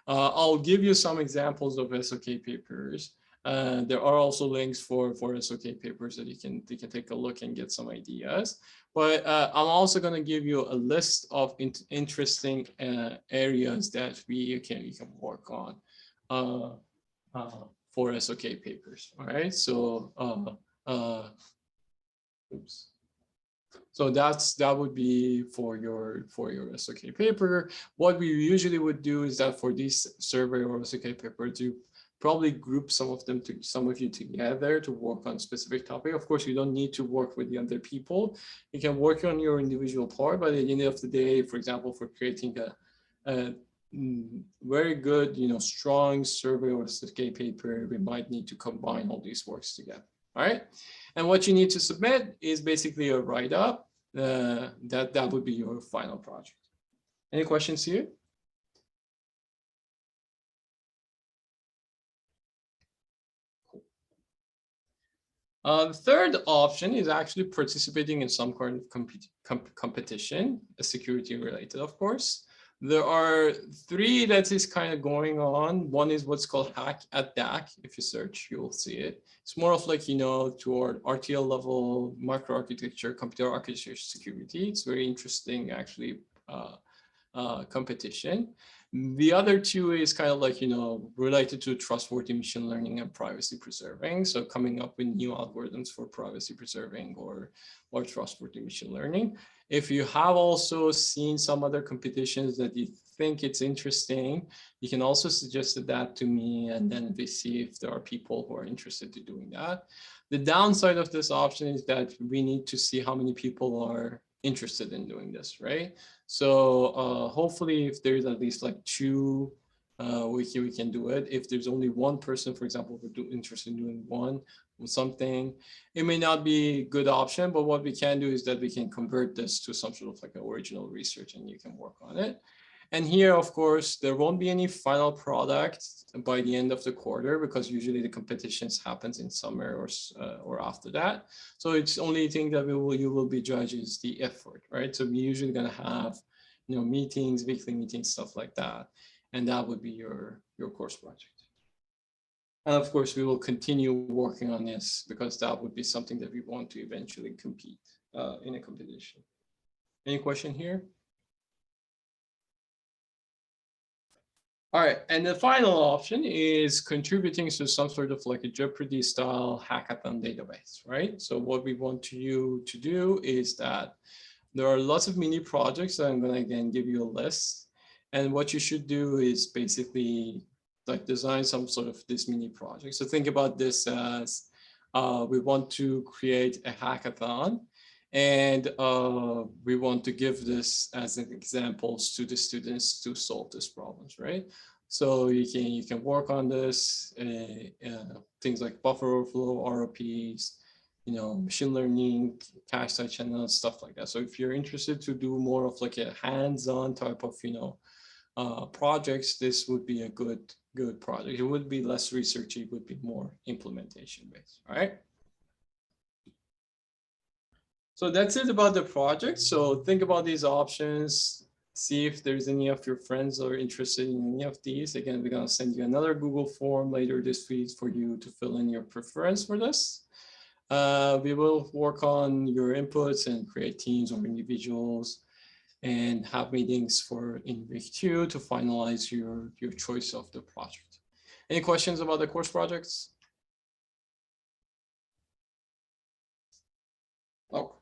[SPEAKER 1] I'll give you some examples of SOK papers. There are also links for SOK papers that you can take a look and get some ideas. But I'm also going to give you a list of interesting areas that you can work on for SOK papers. All right, so oops. So that would be for your SOK paper. What we usually would do is that for this survey or SOK papers, you probably group some of you together to work on a specific topic. Of course, you don't need to work with the other people. You can work on your individual part, but at the end of the day, for example, for creating a very good, you know, strong survey or SOK paper, we might need to combine all these works together. All right. And what you need to submit is basically a write-up. That would be your final project. Any questions here? Cool. The third option is actually participating in some kind of competition, security related, of course. There are three that is kind of going on. One is what's called Hack at DAC. If you search, you will see it. It's more of like, toward RTL level microarchitecture, computer architecture security. It's very interesting, actually, competition. The other two is kind of like, related to trustworthy machine learning and privacy preserving. So coming up with new algorithms for privacy preserving or trustworthy machine learning. If you have also seen some other competitions that you think it's interesting, you can also suggest that to me, and then we see if there are people who are interested in doing that. The downside of this option is that we need to see how many people are interested in doing this, right? So hopefully if there's at least like two, we can do it. If there's only one person, for example, interested in doing one or something, it may not be a good option, but what we can do is that we can convert this to some sort of like original research and you can work on it. And here, of course, there won't be any final product by the end of the quarter because usually the competitions happens in summer or after that. So it's only thing that you will be judged is the effort, right? So we're usually going to have, meetings, weekly meetings, stuff like that. And that would be your course project. And of course, we will continue working on this because that would be something that we want to eventually compete in a competition. Any question here? All right, and the final option is contributing to some sort of like a Jeopardy style hackathon database, right? So what we want you to do is that there are lots of mini projects that I'm gonna again give you a list. And what you should do is basically like design some sort of this mini project. So think about this as we want to create a hackathon. And we want to give this as an examples to the students to solve these problems, right? So you can work on this, things like buffer overflow, ROPs, machine learning, cache side channels, stuff like that. So if you're interested to do more of like a hands-on type of, projects, this would be a good project. It would be less researchy, it would be more implementation based, all right? So that's it about the project. So think about these options, see if there's any of your friends who are interested in any of these. Again, we're gonna send you another Google form later this week for you to fill in your preference for this. We will work on your inputs and create teams or individuals and have meetings in week 2 to finalize your choice of the project. Any questions about the course projects? Oh.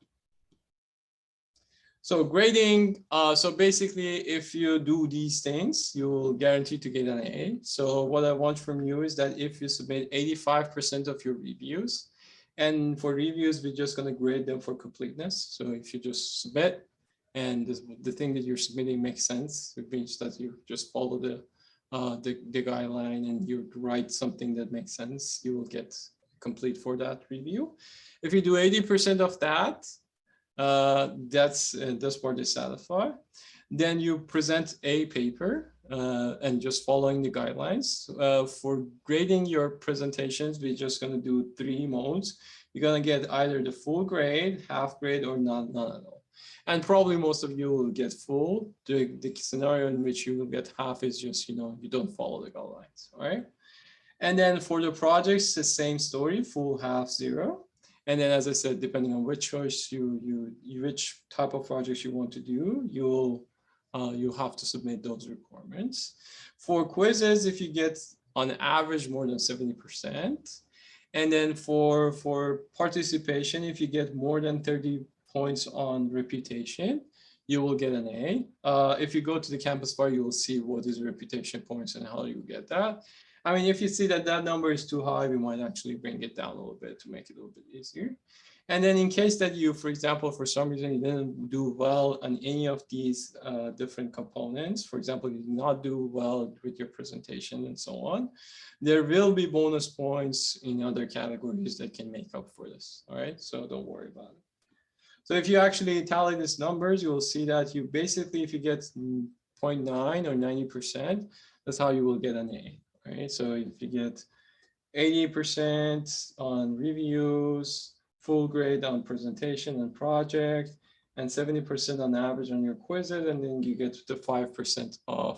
[SPEAKER 1] So grading, so basically if you do these things, you'll guarantee to get an A. So what I want from you is that if you submit 85% of your reviews, and for reviews, we're just gonna grade them for completeness. So if you just submit and the thing that you're submitting makes sense, it means that you just follow the guideline and you write something that makes sense, you will get complete for that review. If you do 80% of that, this part is satisfied. Then you present a paper and just following the guidelines. For grading your presentations, we're just going to do 3 modes. You're going to get either the full grade, half grade, or none at all. And probably most of you will get full. The scenario in which you will get half is just, you don't follow the guidelines, all right? And then for the projects, the same story, full, half, 0. And then, as I said, depending on which choice which type of projects you want to do, you'll have to submit those requirements. For quizzes, if you get on average more than 70%, and then for participation, if you get more than 30 points on reputation, you will get an A. If you go to the campus bar, you will see what is reputation points and how you get that. I mean, if you see that number is too high, we might actually bring it down a little bit to make it a little bit easier. And then in case that you, for example, for some reason you didn't do well on any of these different components, for example, you did not do well with your presentation and so on, there will be bonus points in other categories that can make up for this, all right? So don't worry about it. So if you actually tally these numbers, you will see that you basically, if you get 0.9 or 90%, that's how you will get an A. Right? So if you get 80% on reviews, full grade on presentation and project, and 70% on average on your quizzes, and then you get to the 5% of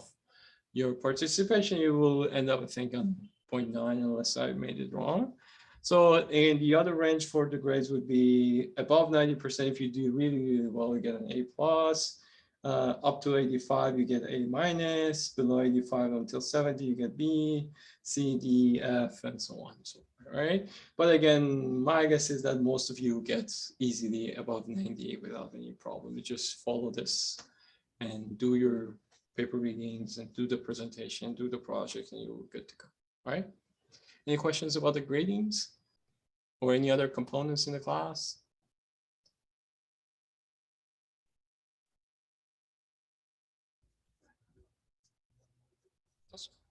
[SPEAKER 1] your participation, you will end up, I think, on 0.9 unless I made it wrong. So, and the other range for the grades would be above 90%. If you do really, really well, you get an A plus. Up to 85, you get A minus. Below 85 until 70, you get B, C, D, F, and so on and so forth, right? But again, my guess is that most of you get easily above 98 without any problem. You just follow this and do your paper readings and do the presentation, do the project, and you're good to go, all right? Any questions about the gradings or any other components in the class?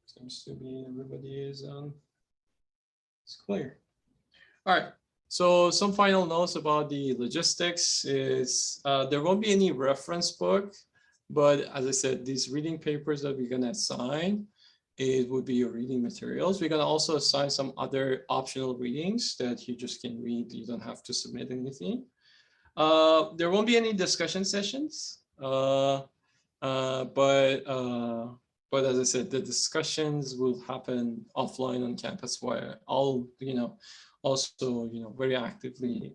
[SPEAKER 1] Seems to be everybody is it's clear. All right. So some final notes about the logistics is there won't be any reference book, but as I said, these reading papers that we're going to assign, it would be your reading materials. We're going to also assign some other optional readings that you just can read. You don't have to submit anything. There won't be any discussion sessions, but as I said, the discussions will happen offline on campus where I'll, also, very actively,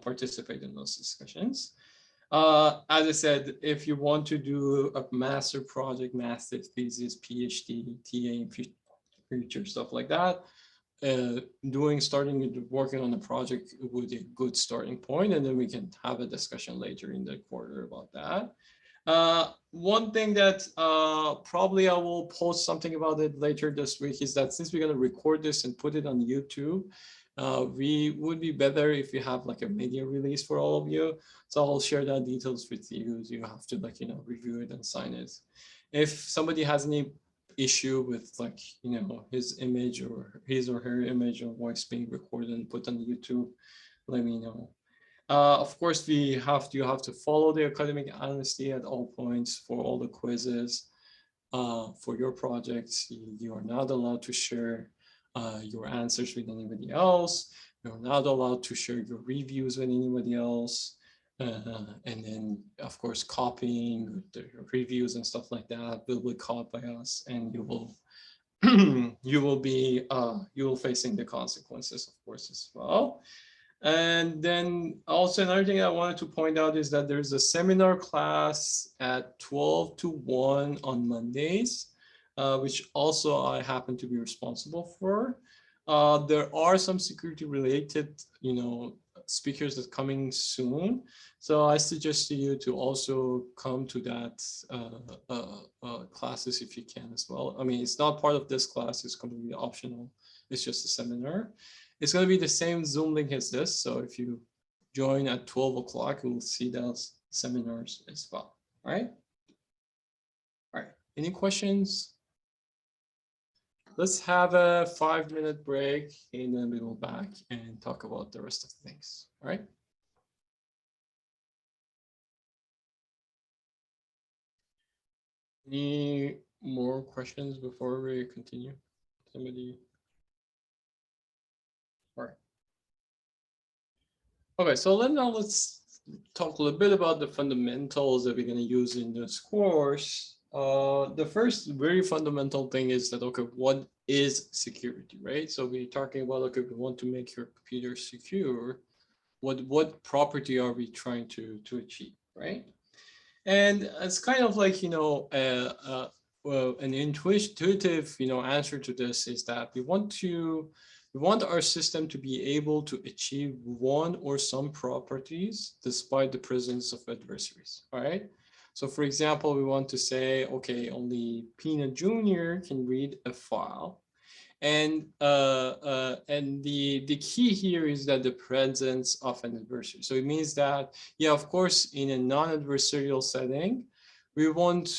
[SPEAKER 1] participate in those discussions. As I said, if you want to do a master project, master thesis, PhD, TA, future stuff like that, starting working on the project would be a good starting point, and then we can have a discussion later in the quarter about that. One thing that probably I will post something about it later this week is that since we're going to record this and put it on YouTube, we would be better if you have like a media release for all of you. So I'll share that details with you. You have to review it and sign it. If somebody has any issue with his image or his or her image or voice being recorded and put on YouTube, let me know. Of course, you have to follow the academic honesty at all points for all the quizzes. For your projects, you are not allowed to share your answers with anybody else. You're not allowed to share your reviews with anybody else. And then, of course, copying the reviews and stuff like that will be caught by us, and you will you will facing the consequences, of course, as well. And then also another thing I wanted to point out is that there's a seminar class at 12 to 1 on Mondays, which also I happen to be responsible for. There are some security related, speakers that coming soon. So I suggest to you to also come to that classes if you can as well. I mean, it's not part of this class, it's completely optional. It's just a seminar. It's going to be the same Zoom link as this. So if you join at 12 o'clock, you will see those seminars as well. All right. All right. Any questions? Let's have a 5-minute break and then we will back and talk about the rest of the things. All right. Any more questions before we continue? Somebody? All right. Okay, so let's talk a little bit about the fundamentals that we're going to use in this course. The first very fundamental thing is that, okay, what is security, right? So we're talking about, okay, we want to make your computer secure. What property are we trying to achieve, right? And it's kind of like, well, an intuitive, answer to this is that we want our system to be able to achieve one or some properties despite the presence of adversaries, all right? So for example, we want to say, okay, only Peanut Jr. can read a file. And the key here is that the presence of an adversary. So it means that, yeah, of course, in a non-adversarial setting, we won't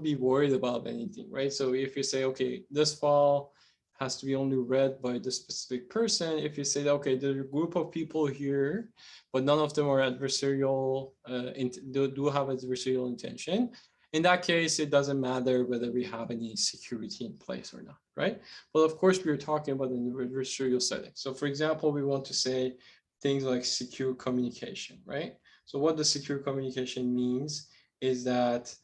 [SPEAKER 1] be worried about anything, right? So if you say, okay, this file has to be only read by the specific person. If you say that, okay, there's a group of people here, but none of them are adversarial, do have adversarial intention. In that case, it doesn't matter whether we have any security in place or not, right? But of course, we're talking about an adversarial setting. So for example, we want to say things like secure communication, right? So what the secure communication means is that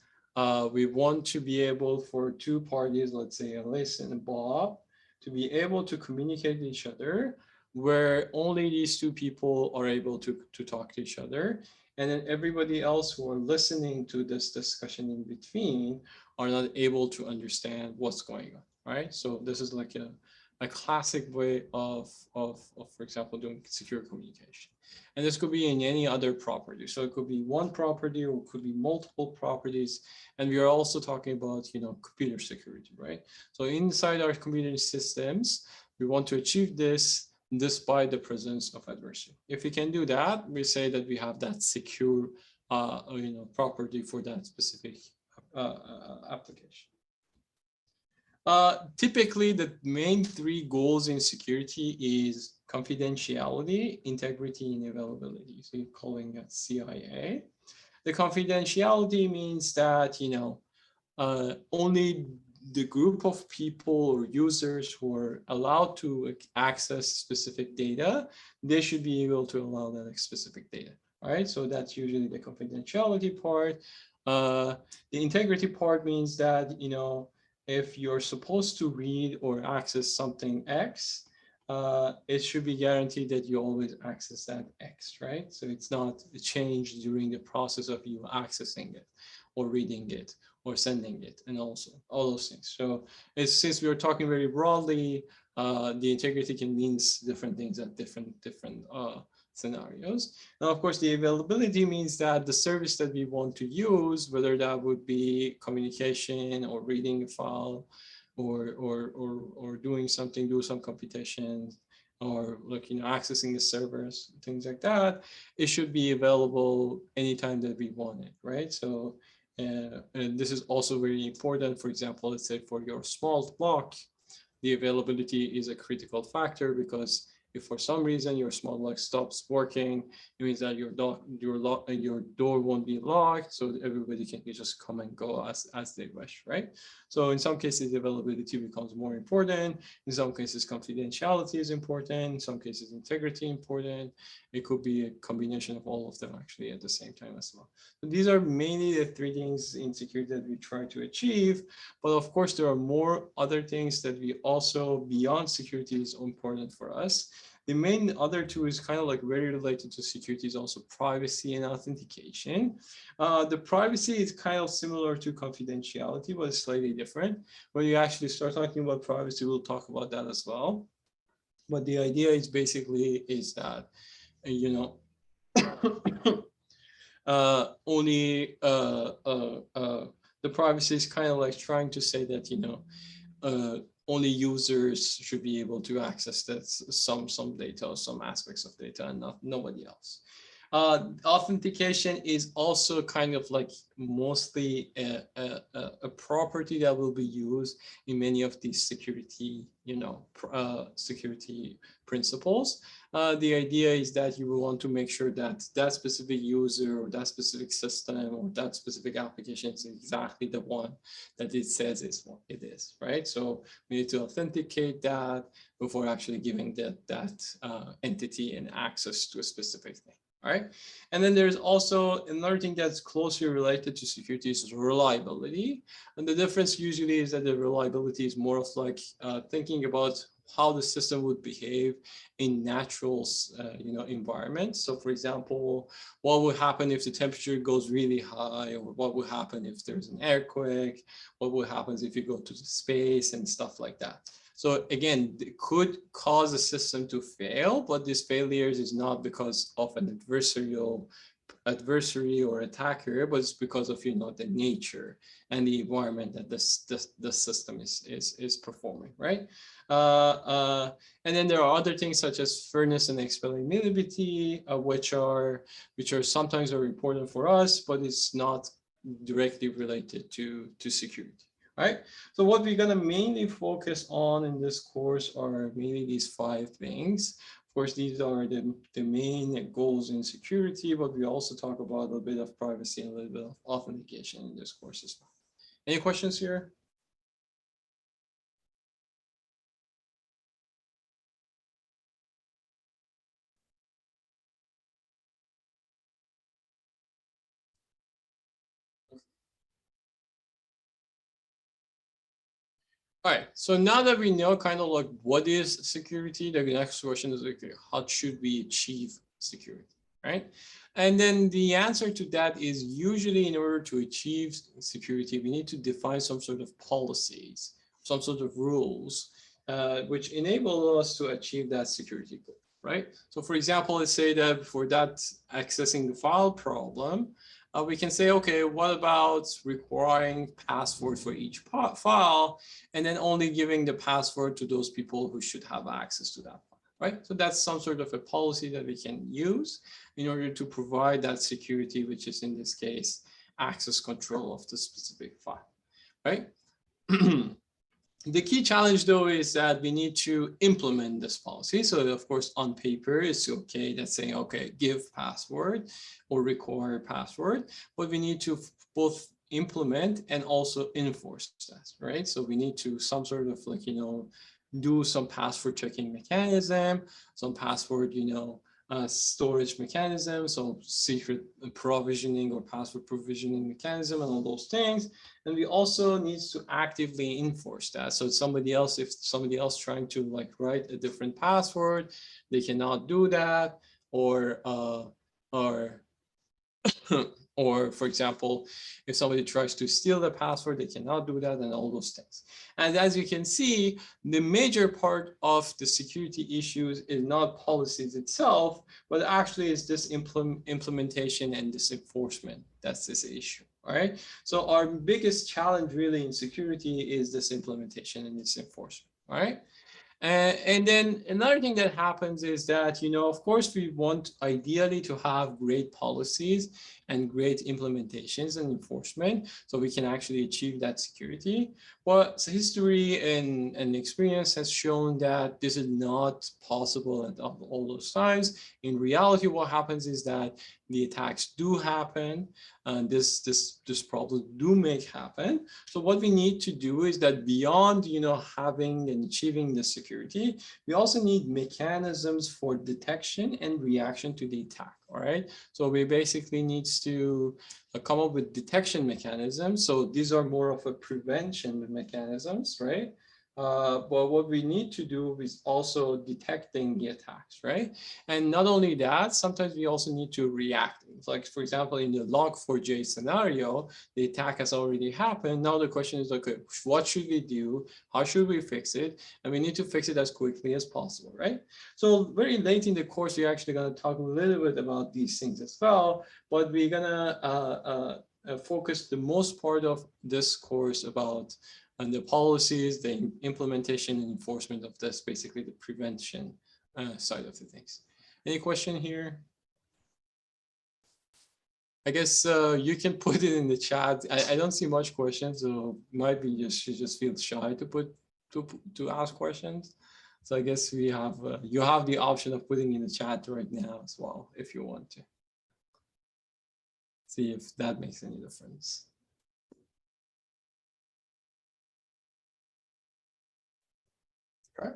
[SPEAKER 1] we want to be able for two parties, let's say Alice and Bob, to be able to communicate with each other where only these two people are able to talk to each other. And then everybody else who are listening to this discussion in between are not able to understand what's going on, right? So this is like a classic way of, for example, doing secure communication. And this could be in any other property. So it could be one property or it could be multiple properties. And we are also talking about, computer security, right? So inside our computer systems, we want to achieve this despite the presence of adversary. If we can do that, we say that we have that secure, property for that specific application. Typically, the main three goals in security is confidentiality, integrity, and availability. So you're calling that CIA. The confidentiality means that, only the group of people or users who are allowed to access specific data, they should be able to allow that specific data, right? So that's usually the confidentiality part. The integrity part means that, if you're supposed to read or access something X, it should be guaranteed that you always access that X, right? So it's not changed during the process of you accessing it or reading it or sending it, and also all those things. So since we're talking very broadly, the integrity can mean different things at different scenarios. Now, of course, the availability means that the service that we want to use, whether that would be communication or reading a file or doing some computation, or accessing the servers, things like that, it should be available anytime that we want it, right? So and this is also very important. For example, let's say for your small block, the availability is a critical factor, because if for some reason your smart lock stops working, it means that your door won't be locked, so everybody can just come and go as they wish, right? So in some cases, availability becomes more important. In some cases, confidentiality is important. In some cases, integrity important. It could be a combination of all of them actually at the same time as well. So these are mainly the three things in security that we try to achieve. But of course, there are more other things that we also, beyond security, is important for us. The main other two is kind of like very related to security, is also privacy and authentication. The privacy is kind of similar to confidentiality, but it's slightly different. When you actually start talking about privacy, we'll talk about that as well. But the idea is basically is that, only the privacy is kind of like trying to say that, only users should be able to access that some data or some aspects of data, and nobody else. Authentication is also kind of like mostly a property that will be used in many of these security, security principles. The idea is that you will want to make sure that that specific user or that specific system or that specific application is exactly the one that it says it is, right? So we need to authenticate that before actually giving that entity an access to a specific thing. All right. And then there's also another thing that's closely related to security is reliability. And the difference usually is that the reliability is more of like thinking about how the system would behave in natural, environments. So for example, what would happen if the temperature goes really high, or what would happen if there's an earthquake? What would happen if you go to space and stuff like that? So again, it could cause a system to fail, but this failures is not because of an adversary or attacker, but it's because of the nature and the environment that the system is performing, right? And then there are other things such as fairness and explainability, which are sometimes are important for us, but it's not directly related to security. Right. So what we're going to mainly focus on in this course are mainly these 5 things. Of course, these are the main goals in security, but we also talk about a little bit of privacy and a little bit of authentication in this course as well. Any questions here? All right, so now that we know kind of like what is security, the next question is, okay, how should we achieve security, right? And then the answer to that is usually in order to achieve security, we need to define some sort of policies, some sort of rules, which enable us to achieve that security goal, right? So for example, let's say that for that accessing the file problem, we can say, okay, what about requiring password for each file and then only giving the password to those people who should have access to that file, right? So that's some sort of a policy that we can use in order to provide that security, which is in this case, access control of the specific file, right? The key challenge, though, is that we need to implement this policy. So, of course, on paper, it's okay that's saying, okay, give password or require password, but we need to both implement and also enforce that, right? So we need to some sort of like, do some password checking mechanism, some password, storage mechanism, so secret provisioning or password provisioning mechanism and all those things. And we also need to actively enforce that. So if somebody else trying to like write a different password, they cannot do that, or or for example, if somebody tries to steal the password, they cannot do that, and all those things. And as you can see, the major part of the security issues is not policies itself, but actually is this implementation and this enforcement. That's this issue, all right? So our biggest challenge really in security is this implementation and this enforcement, all right? And then another thing that happens is that, of course, we want ideally to have great policies and great implementations and enforcement so we can actually achieve that security. But history and experience has shown that this is not possible at all those times. In reality, what happens is that the attacks do happen, and this problem do make happen. So what we need to do is that beyond having and achieving the security, we also need mechanisms for detection and reaction to the attack. All right, so we basically needs to come up with detection mechanisms. So these are more of a prevention mechanisms, right? But what we need to do is also detecting the attacks, right? And not only that, sometimes we also need to react. Like, for example, in the Log4j scenario, the attack has already happened. Now the question is, okay, what should we do? How should we fix it? And we need to fix it as quickly as possible, right? So very late in the course, we're actually going to talk a little bit about these things as well, but we're going to focus the most part of this course about and the policies, the implementation and enforcement of this, basically the prevention side of the things. Any question here? I guess you can put it in the chat. I don't see much questions, so might be you just feel shy to ask questions. So I guess we have you have the option of putting in the chat right now as well if you want to. See if that makes any difference. Okay.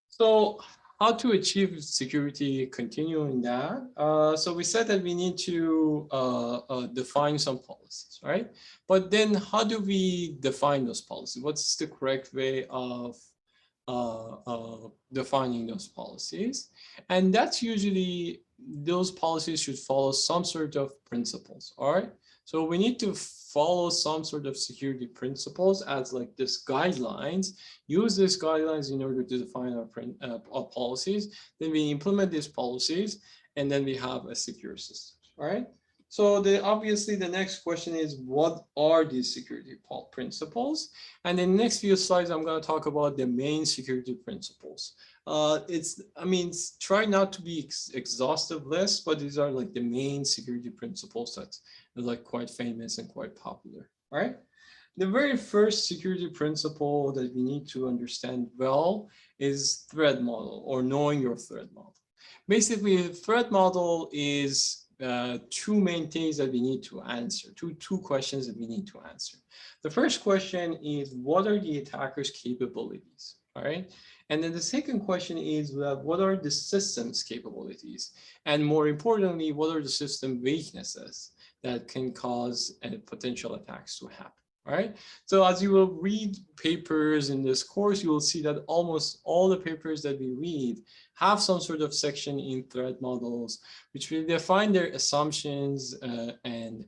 [SPEAKER 1] So how to achieve security, continuing that. So we said that we need to define some policies, right? But then how do we define those policies? What's the correct way of defining those policies? And that's usually, those policies should follow some sort of principles, all right? So we need to follow some sort of security principles as like this guidelines, use these guidelines in order to define our policies. Then we implement these policies, and then we have a secure system, all right? So obviously the next question is, what are these security principles? And in the next few slides, I'm going to talk about the main security principles. Try not to be exhaustive list, but these are like the main security principles that are like quite famous and quite popular, all right? The very first security principle that we need to understand well is threat model, or knowing your threat model. Basically, the threat model is two main things that we need to answer, two questions that we need to answer. The first question is, what are the attacker's capabilities, all right? And then the second question is, what are the system's capabilities? And more importantly, what are the system weaknesses that can cause potential attacks to happen, All right. So as you will read papers in this course, you will see that almost all the papers that we read have some sort of section in threat models, which will define their assumptions and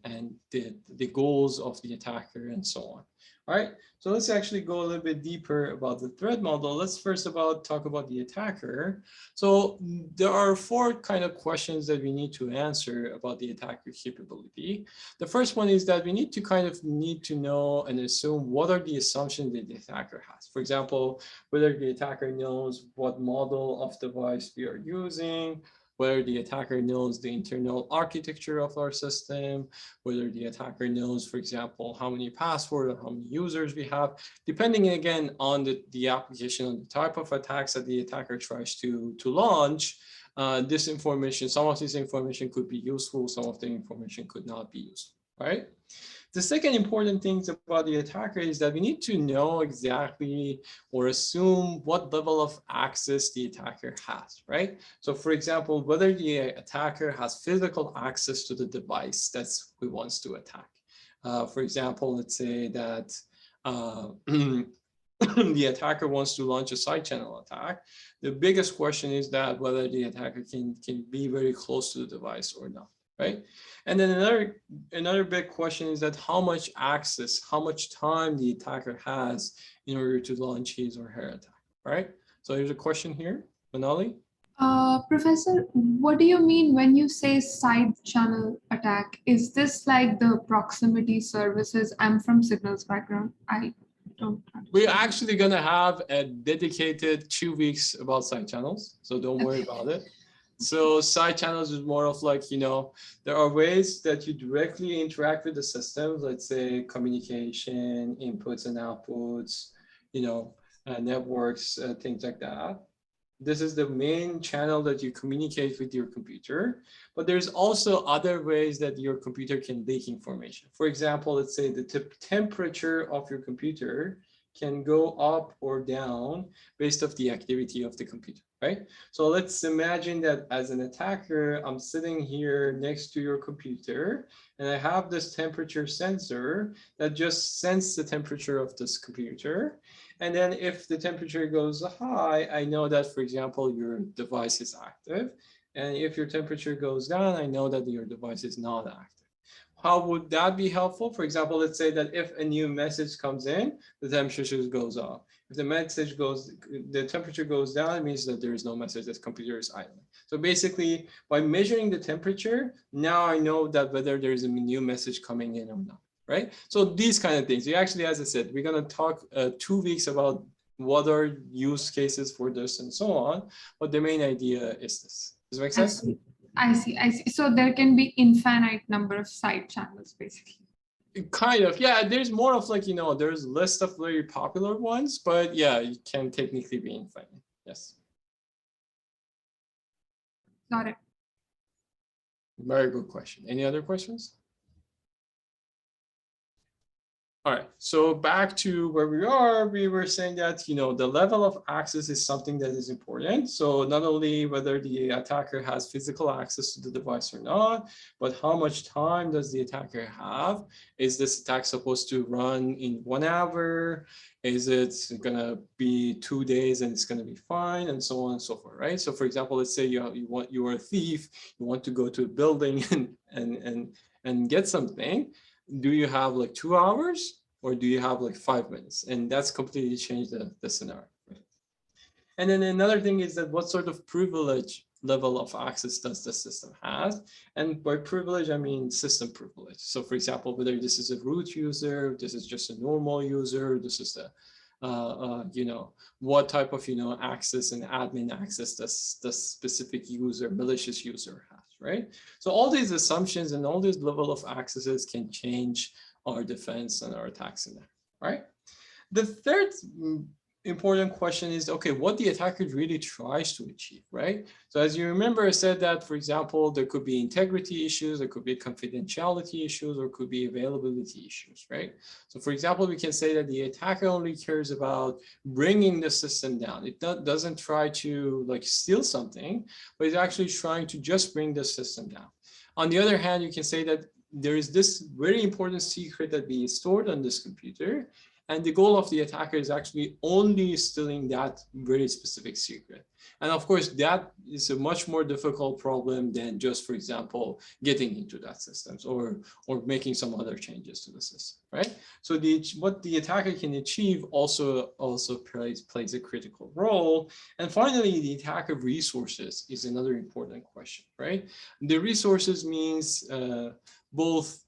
[SPEAKER 1] the goals of the attacker and so on. All right. So let's actually go a little bit deeper about the threat model. Let's first talk about the attacker. So there are 4 kind of questions that we need to answer about the attacker capability. The first one is that we need to know and assume what are the assumptions that the attacker has. For example, whether the attacker knows what model of device we are using, whether the attacker knows the internal architecture of our system, whether the attacker knows, for example, how many passwords or how many users we have, depending again on the application, on the type of attacks that the attacker tries to launch. This information, some of this information could be useful, some of the information could not be useful, right? The second important thing about the attacker is that we need to know exactly or assume what level of access the attacker has, right? So for example, whether the attacker has physical access to the device that he wants to attack. For example, let's say that the attacker wants to launch a side channel attack. The biggest question is that whether the attacker can be very close to the device or not. Right. And then another big question is that how much access, how much time the attacker has in order to launch his or her attack. Right. So here's a question here, Manali.
[SPEAKER 3] Professor, what do you mean when you say side channel attack? Is this like the proximity services? I'm from signals background. I don't understand.
[SPEAKER 1] We're actually going to have a dedicated 2 weeks about side channels. So don't worry about it. So side channels is more of like, there are ways that you directly interact with the system, let's say communication, inputs and outputs, networks, things like that. This is the main channel that you communicate with your computer, but there's also other ways that your computer can leak information. For example, let's say the temperature of your computer can go up or down based off the activity of the computer, right? So let's imagine that as an attacker, I'm sitting here next to your computer and I have this temperature sensor that just senses the temperature of this computer. And then if the temperature goes high, I know that, for example, your device is active. And if your temperature goes down, I know that your device is not active. How would that be helpful? For example, let's say that if a new message comes in, the temperature goes up. If the temperature goes down, it means that there is no message, that computer is idling. So basically, by measuring the temperature, now I know that whether there is a new message coming in or not, right? So these kind of things. Actually, as I said, we're going to talk 2 weeks about what are use cases for this and so on. But the main idea is this. Does it make sense?
[SPEAKER 3] I see. So there can be infinite number of side channels, basically.
[SPEAKER 1] Kind of, yeah. There's more of like, there's a list of very popular ones, but yeah, it can technically be infinite. Yes.
[SPEAKER 3] Got it.
[SPEAKER 1] Very good question. Any other questions? All right, so back to where we were saying that, the level of access is something that is important. So not only whether the attacker has physical access to the device or not, but how much time does the attacker have? Is this attack supposed to run in 1 hour? Is it gonna be 2 days and it's gonna be fine, and so on and so forth, right? So for example, let's say you are a thief, you want to go to a building and get something. Do you have like 2 hours or do you have like 5 minutes? And that's completely changed the scenario. Right? And then another thing is that what sort of privilege level of access does the system have? And by privilege, I mean system privilege. So for example, whether this is a root user, this is just a normal user, this is the what type of access and admin access does the specific user, malicious user has, right? So all these assumptions and all these level of accesses can change our defense and our attacks in there, right? The third important question is, okay, what the attacker really tries to achieve, right? So as you remember, I said that, for example, there could be integrity issues, there could be confidentiality issues, or could be availability issues, right? So for example, we can say that the attacker only cares about bringing the system down. It doesn't try to like steal something, but it's actually trying to just bring the system down. On the other hand, you can say that there is this very important secret that being stored on this computer. And the goal of the attacker is actually only stealing that very specific secret. And of course, that is a much more difficult problem than just, for example, getting into that system or making some other changes to the system, right? So what the attacker can achieve also plays a critical role. And finally, the attacker resources is another important question, right? The resources means both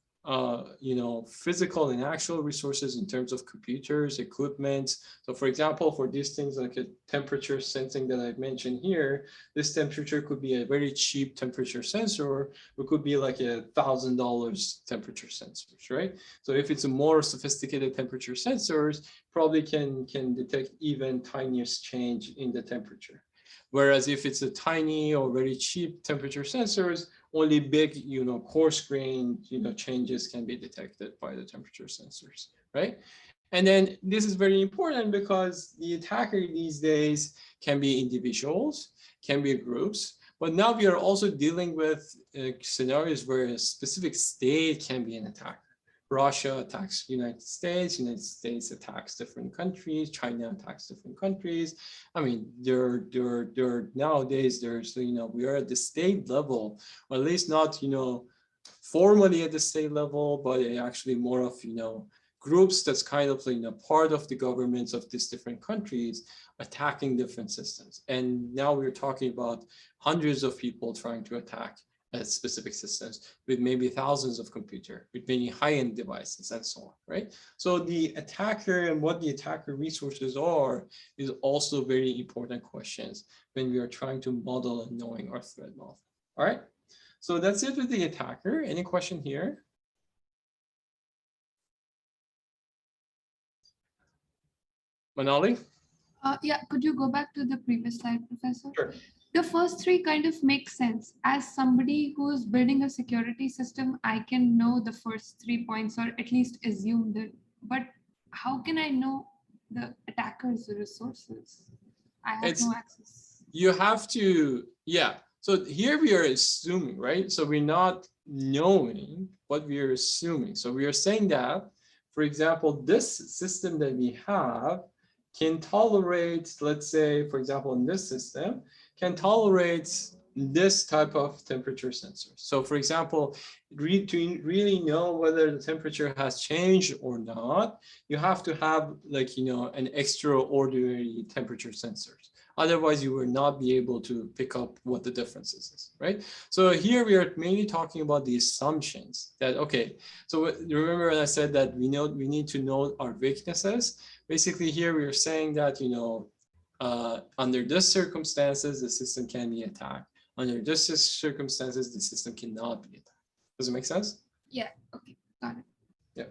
[SPEAKER 1] physical and actual resources in terms of computers, equipment. So for example, for these things like a temperature sensing that I've mentioned here, this temperature could be a very cheap temperature sensor, or could be like $1,000 temperature sensors, right? So if it's a more sophisticated temperature sensors, probably can detect even tiniest change in the temperature. Whereas if it's a tiny or very cheap temperature sensors, only big, coarse grain, changes can be detected by the temperature sensors, right? And then this is very important because the attacker these days can be individuals, can be groups, but now we are also dealing with scenarios where a specific state can be an attacker. Russia attacks United States attacks different countries, China attacks different countries. I mean, nowadays there's, we are at the state level, or at least not, formally at the state level, but actually more of, groups that's kind of, part of the governments of these different countries attacking different systems. And now we're talking about hundreds of people trying to attack specific systems with maybe thousands of computers, with many high-end devices and so on, right? So the attacker and what the attacker resources are is also very important questions when we are trying to model and knowing our threat model. All right, so that's it with the attacker. Any question here? Manali?
[SPEAKER 3] Yeah, could you go back to the previous slide, Professor?
[SPEAKER 1] Sure.
[SPEAKER 3] The first three kind of make sense. As somebody who's building a security system, I can know the first 3 points or at least assume that. But how can I know the attacker's resources? I have no access.
[SPEAKER 1] You have to, yeah. So here we are assuming, right? So we're not knowing what we are assuming. So we are saying that, for example, this system that we have can tolerate, let's say, for example, in this system, can tolerate this type of temperature sensor. So for example, to really know whether the temperature has changed or not, you have to have an extraordinary temperature sensors. Otherwise, you will not be able to pick up what the differences is, right? So here we are mainly talking about the assumptions that, okay, so remember when I said that we need to know our weaknesses. Basically here we are saying that, under this circumstances, the system can be attacked. Under this circumstances, the system cannot be attacked. Does it make sense?
[SPEAKER 3] Yeah, okay, got it.
[SPEAKER 1] Yeah.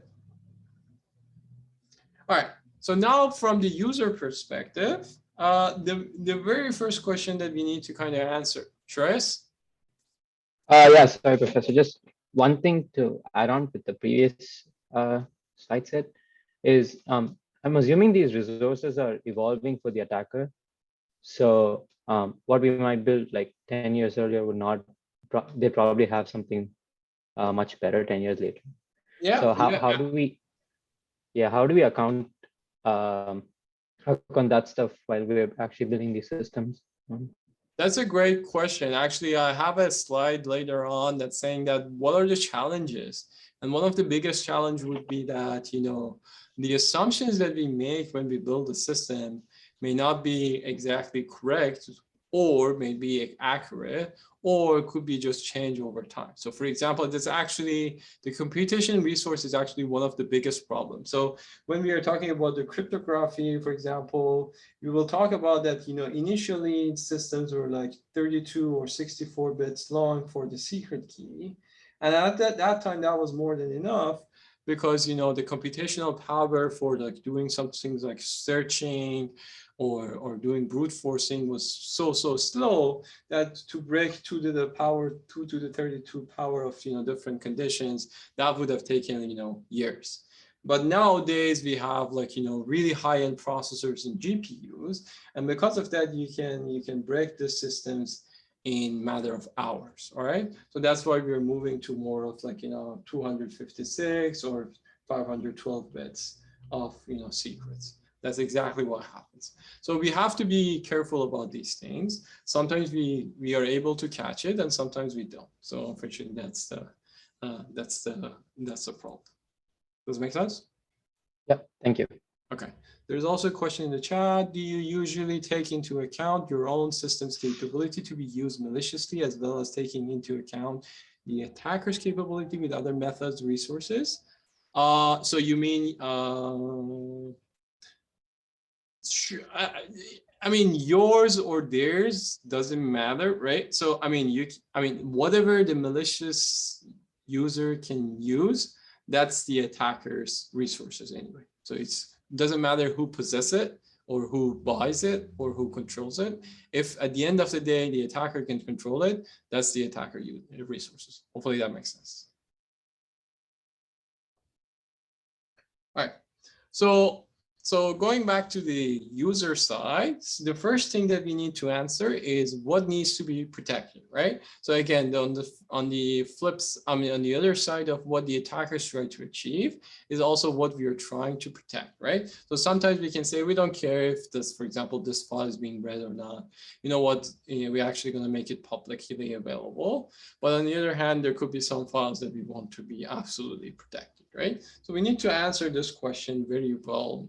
[SPEAKER 1] All right, so now from the user perspective, the very first question that we need to kind of answer, Shreyas?
[SPEAKER 2] Yeah, sorry, Professor. Just one thing to add on with the previous slide set is I'm assuming these resources are evolving for the attacker. So what we might build like 10 years earlier would not, they probably have something much better 10 years later.
[SPEAKER 1] Yeah.
[SPEAKER 2] So how do we account on that stuff while we're actually building these systems?
[SPEAKER 1] That's a great question. Actually, I have a slide later on that's saying that what are the challenges? And one of the biggest challenge would be that, the assumptions that we make when we build a system may not be exactly correct or may be accurate, or it could be just change over time. So for example, there's actually the computation resource is actually one of the biggest problems. So when we are talking about the cryptography, for example, we will talk about that, initially systems were like 32 or 64 bits long for the secret key. And at that time, that was more than enough because, the computational power for doing some things like searching or doing brute forcing was so slow that to break 2 to the 32 power of different conditions, that would have taken years. But nowadays we have really high-end processors and GPUs, and because of that you can break the systems in matter of hours. All right. So that's why we're moving to more of like, 256 or 512 bits of, secrets. That's exactly what happens. So we have to be careful about these things. Sometimes we are able to catch it, and sometimes we don't. So unfortunately, that's the problem. Does it make sense?
[SPEAKER 2] Yep. Thank you.
[SPEAKER 1] Okay. There's also a question in the chat. Do you usually take into account your own system's capability to be used maliciously, as well as taking into account the attacker's capability with other methods, resources? So you mean, I mean, yours or theirs doesn't matter, right? So I mean, whatever the malicious user can use, that's the attacker's resources anyway. So it doesn't matter who possesses it or who buys it or who controls it. If at the end of the day the attacker can control it, that's the attacker resources. Hopefully that makes sense. All right. So going back to the user side, the first thing that we need to answer is what needs to be protected, right? So again, on the flips, on the other side of what the attackers try to achieve is also what we are trying to protect, right? So sometimes we can say we don't care if this, for example, this file is being read or not. You know what? We're actually going to make it publicly available. But on the other hand, there could be some files that we want to be absolutely protected, right? So we need to answer this question very well.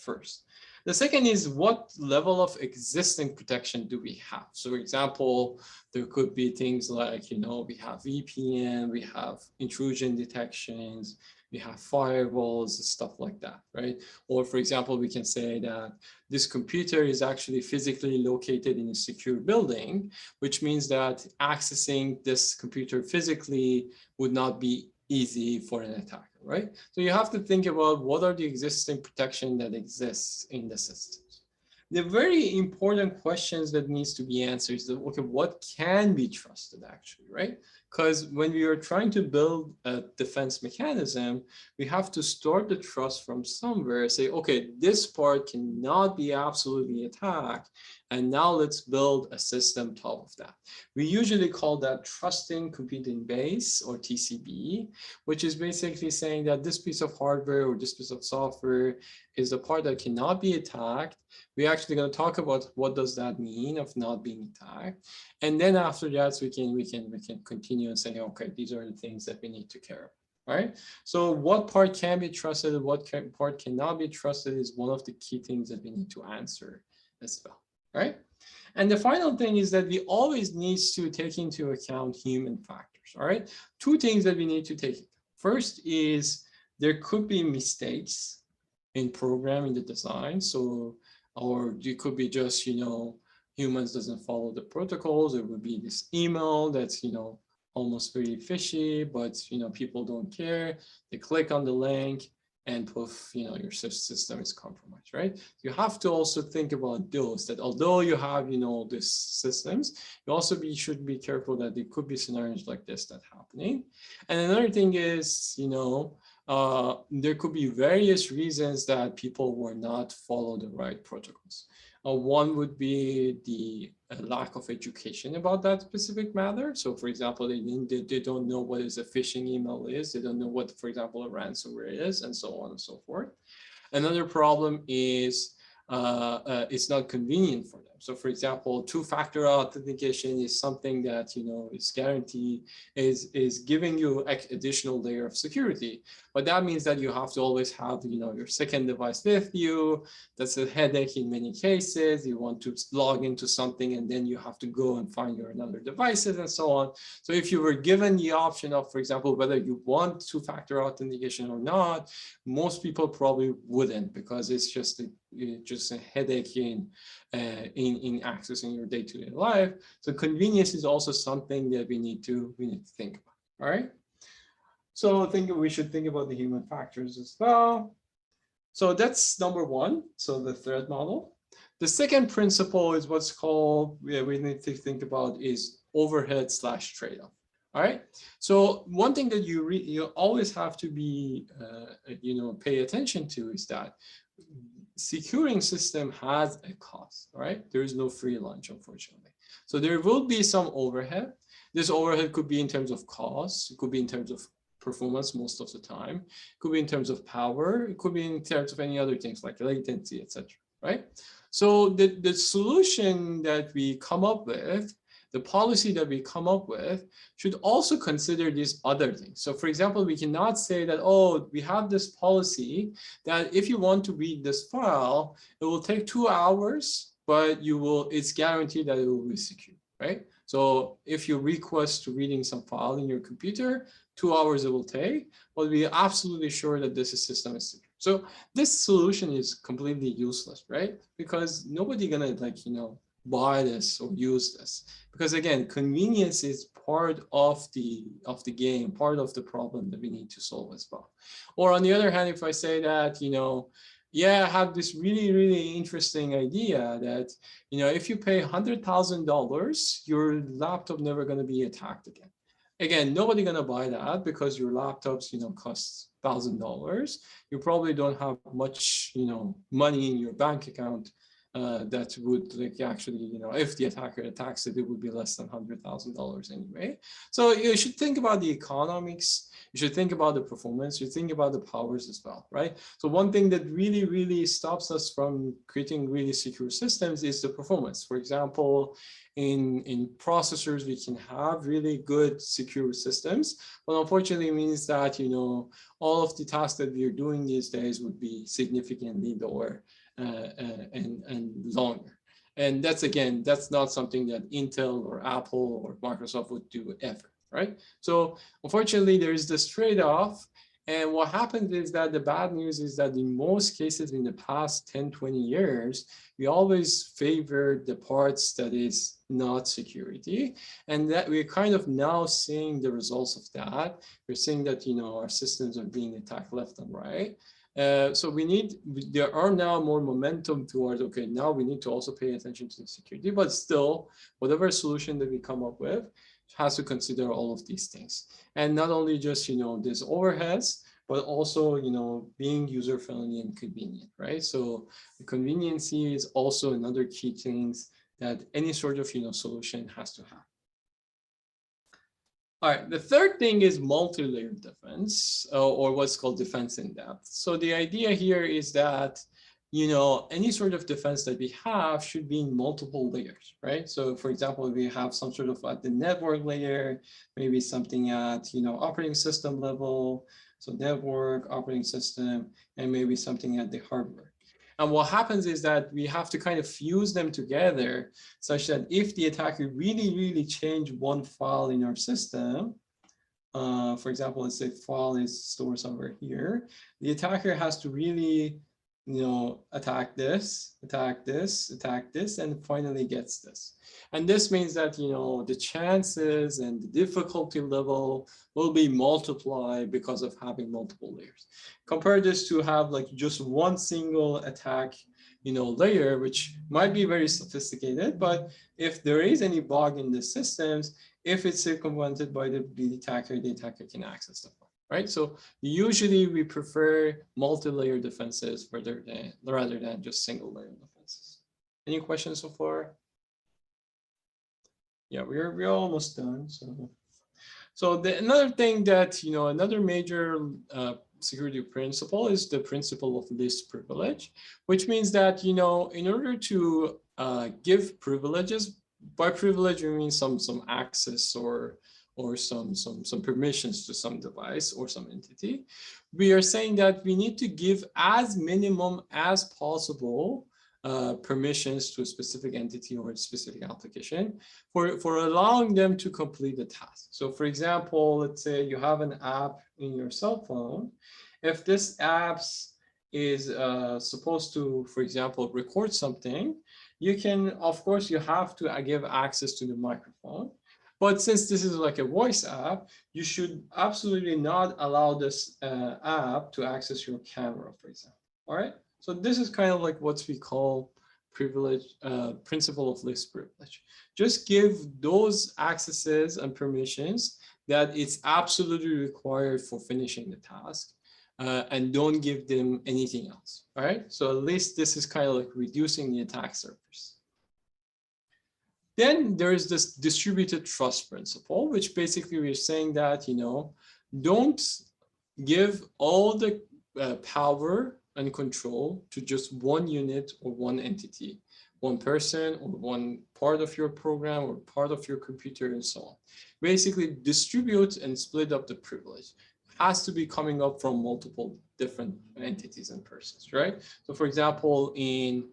[SPEAKER 1] First. The second is, what level of existing protection do we have? So for example, there could be things like, we have VPN, we have intrusion detections, we have firewalls, stuff like that, right? Or for example, we can say that this computer is actually physically located in a secure building, which means that accessing this computer physically would not be easy for an attacker, right? So you have to think about what are the existing protection that exists in the systems. The very important questions that needs to be answered is that, okay, what can be trusted actually, right? Because when we are trying to build a defense mechanism, we have to start the trust from somewhere, say, okay, this part cannot be absolutely attacked. And now let's build a system top of that. We usually call that trusting computing base, or TCB, which is basically saying that this piece of hardware or this piece of software is the part that cannot be attacked. We're actually going to talk about what does that mean of not being attacked. And then after that, we can continue and say, okay, these are the things that we need to care about. Right? So what part can be trusted and what part cannot be trusted is one of the key things that we need to answer as well. Right? And the final thing is that we always need to take into account human factors. All right. Two things that we need to take. First is there could be mistakes in programming the design. So, or it could be just, humans doesn't follow the protocols. It would be this email that's, almost very fishy, but, people don't care. They click on the link and poof, your system is compromised, right? You have to also think about those, that although you have, these systems, you also should be careful that there could be scenarios like this that happening. And another thing is, there could be various reasons that people will not follow the right protocols. One would be the lack of education about that specific matter. So for example, they don't know what is a phishing email is. They don't know what, for example, a ransomware is, and so on and so forth. Another problem is it's not convenient for them. So for example, two-factor authentication is something that, is guaranteed, is giving you additional layer of security. But that means that you have to always have, your second device with you. That's a headache in many cases. You want to log into something and then you have to go and find your another devices and so on. So if you were given the option of, for example, whether you want two-factor authentication or not, most people probably wouldn't, because it's just a headache in accessing your day-to-day life. So convenience is also something that we need to think about. All right. So I think we should think about the human factors as well. So that's number one. So the threat model. The second principle is what's called, we need to think about is overhead / trade-off. All right. So one thing that you always have to be, pay attention to is that securing system has a cost, right? There is no free lunch, unfortunately. So there will be some overhead. This overhead could be in terms of cost, it could be in terms of performance most of the time, it could be in terms of power, it could be in terms of any other things like latency, etc. Right? So the solution that we come up with, the policy that we come up with should also consider these other things. So for example, we cannot say that, oh, we have this policy that if you want to read this file, it will take 2 hours, but it's guaranteed that it will be secure, right? So if you request to reading some file in your computer, 2 hours it will take, but we're absolutely sure that this system is secure. So this solution is completely useless, right? Because nobody gonna buy this or use this. Because again, convenience is part of the game, part of the problem that we need to solve as well. Or on the other hand, if I say that, yeah, I have this really, really interesting idea that, if you pay $100,000, your laptop never going to be attacked again. Again, nobody going to buy that because your laptops, costs $1,000. You probably don't have much, money in your bank account that would actually, if the attacker attacks it, it would be less than $100,000 anyway. So you should think about the economics. You should think about the performance. You think about the powers as well, right? So one thing that really, really stops us from creating really secure systems is the performance. For example, in processors, we can have really good secure systems, but unfortunately it means that, all of the tasks that we are doing these days would be significantly lower and longer. And that's not something that Intel or Apple or Microsoft would do ever, right? So unfortunately, there is this trade-off. And what happens is that the bad news is that in most cases in the past 10, 20 years, we always favored the parts that is not security. And that we're kind of now seeing the results of that. We're seeing that, our systems are being attacked left and right. So there are now more momentum towards, okay, now we need to also pay attention to the security, but still, whatever solution that we come up with has to consider all of these things. And not only just, these overheads, but also, being user-friendly and convenient, right? So the convenience is also another key things that any sort of, solution has to have. All right, the third thing is multi-layer defense, or what's called defense in depth. So the idea here is that, any sort of defense that we have should be in multiple layers, right? So for example, we have some sort of at the network layer, maybe something at, operating system level, so network, operating system, and maybe something at the hardware. And what happens is that we have to kind of fuse them together such that if the attacker really, really change one file in our system, for example, let's say file is stored somewhere here, the attacker has to really, attack this, and finally gets this. And this means that, the chances and the difficulty level will be multiplied because of having multiple layers. Compare this to have just one single attack, layer, which might be very sophisticated, but if there is any bug in the systems, if it's circumvented by the attacker can access the file, right? So usually we prefer multi-layer defenses rather than just single-layer defenses. Any questions so far? Yeah, we're almost done. So another thing that, another major security principle is the principle of least privilege, which means that, in order to give privileges, by privilege we mean some access or some permissions to some device or some entity. We are saying that we need to give as minimum as possible permissions to a specific entity or a specific application for allowing them to complete the task. So for example, let's say you have an app in your cell phone. If this app is supposed to, for example, record something, you can, of course, you have to give access to the microphone. But since this is like a voice app, you should absolutely not allow this app to access your camera, for example. All right. So this is kind of like what we call privilege, principle of least privilege. Just give those accesses and permissions that it's absolutely required for finishing the task. and don't give them anything else. All right. So at least this is kind of like reducing the attack surface. Then there is this distributed trust principle, which basically we're saying that, don't give all the power and control to just one unit or one entity, one person or one part of your program or part of your computer and so on. Basically distribute and split up the privilege. Has to be coming up from multiple different entities and persons, right? So for example, in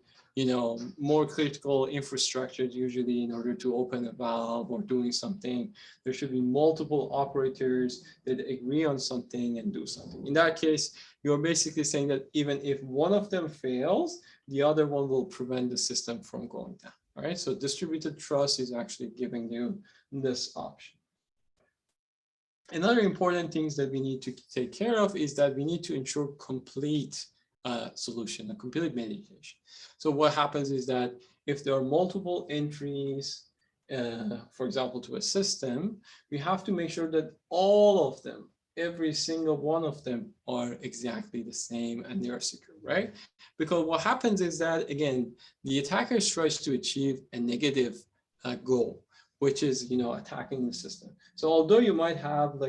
[SPEAKER 1] more critical infrastructure, usually in order to open a valve or doing something, there should be multiple operators that agree on something and do something. In that case, you're basically saying that even if one of them fails, the other one will prevent the system from going down. All right, so distributed trust is actually giving you this option. Another important things that we need to take care of is that we need to ensure complete solution, a complete mediation. So what happens is that if there are multiple entries, for example, to a system, we have to make sure that all of them, every single one of them are exactly the same and they are secure, right? Because what happens is that, again, the attacker tries to achieve a negative goal, which is, attacking the system. So although you might have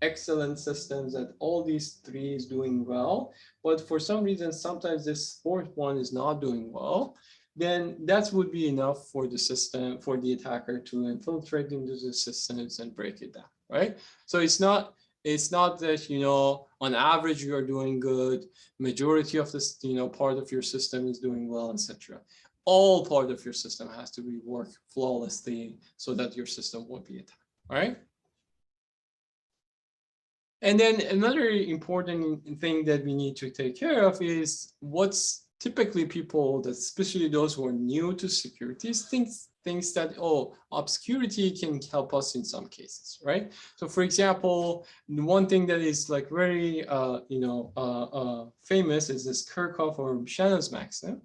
[SPEAKER 1] excellent systems that all these three is doing well, but for some reason, sometimes this fourth one is not doing well, then that would be enough for the system, for the attacker to infiltrate into the systems and break it down, right? So it's not that, on average, you are doing good, majority of this, part of your system is doing well, etc. All part of your system has to be work flawlessly so that your system won't be attacked, all right? And then another important thing that we need to take care of is what's typically people, that especially those who are new to security, thinks that, oh, obscurity can help us in some cases, right? So for example, one thing that is like very, famous is this Kirchhoff or Shannon's maxim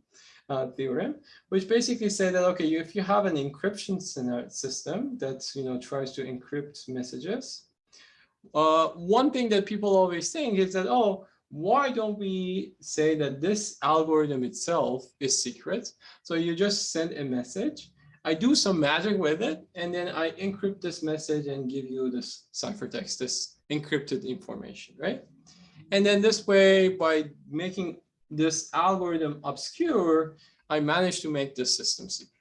[SPEAKER 1] theorem, which basically say that, okay, if you have an encryption system that, tries to encrypt messages, one thing that people always think is that, oh, why don't we say that this algorithm itself is secret? So you just send a message, I do some magic with it, and then I encrypt this message and give you this ciphertext, this encrypted information, right? And then this way, by making this algorithm obscure, I managed to make this system secret.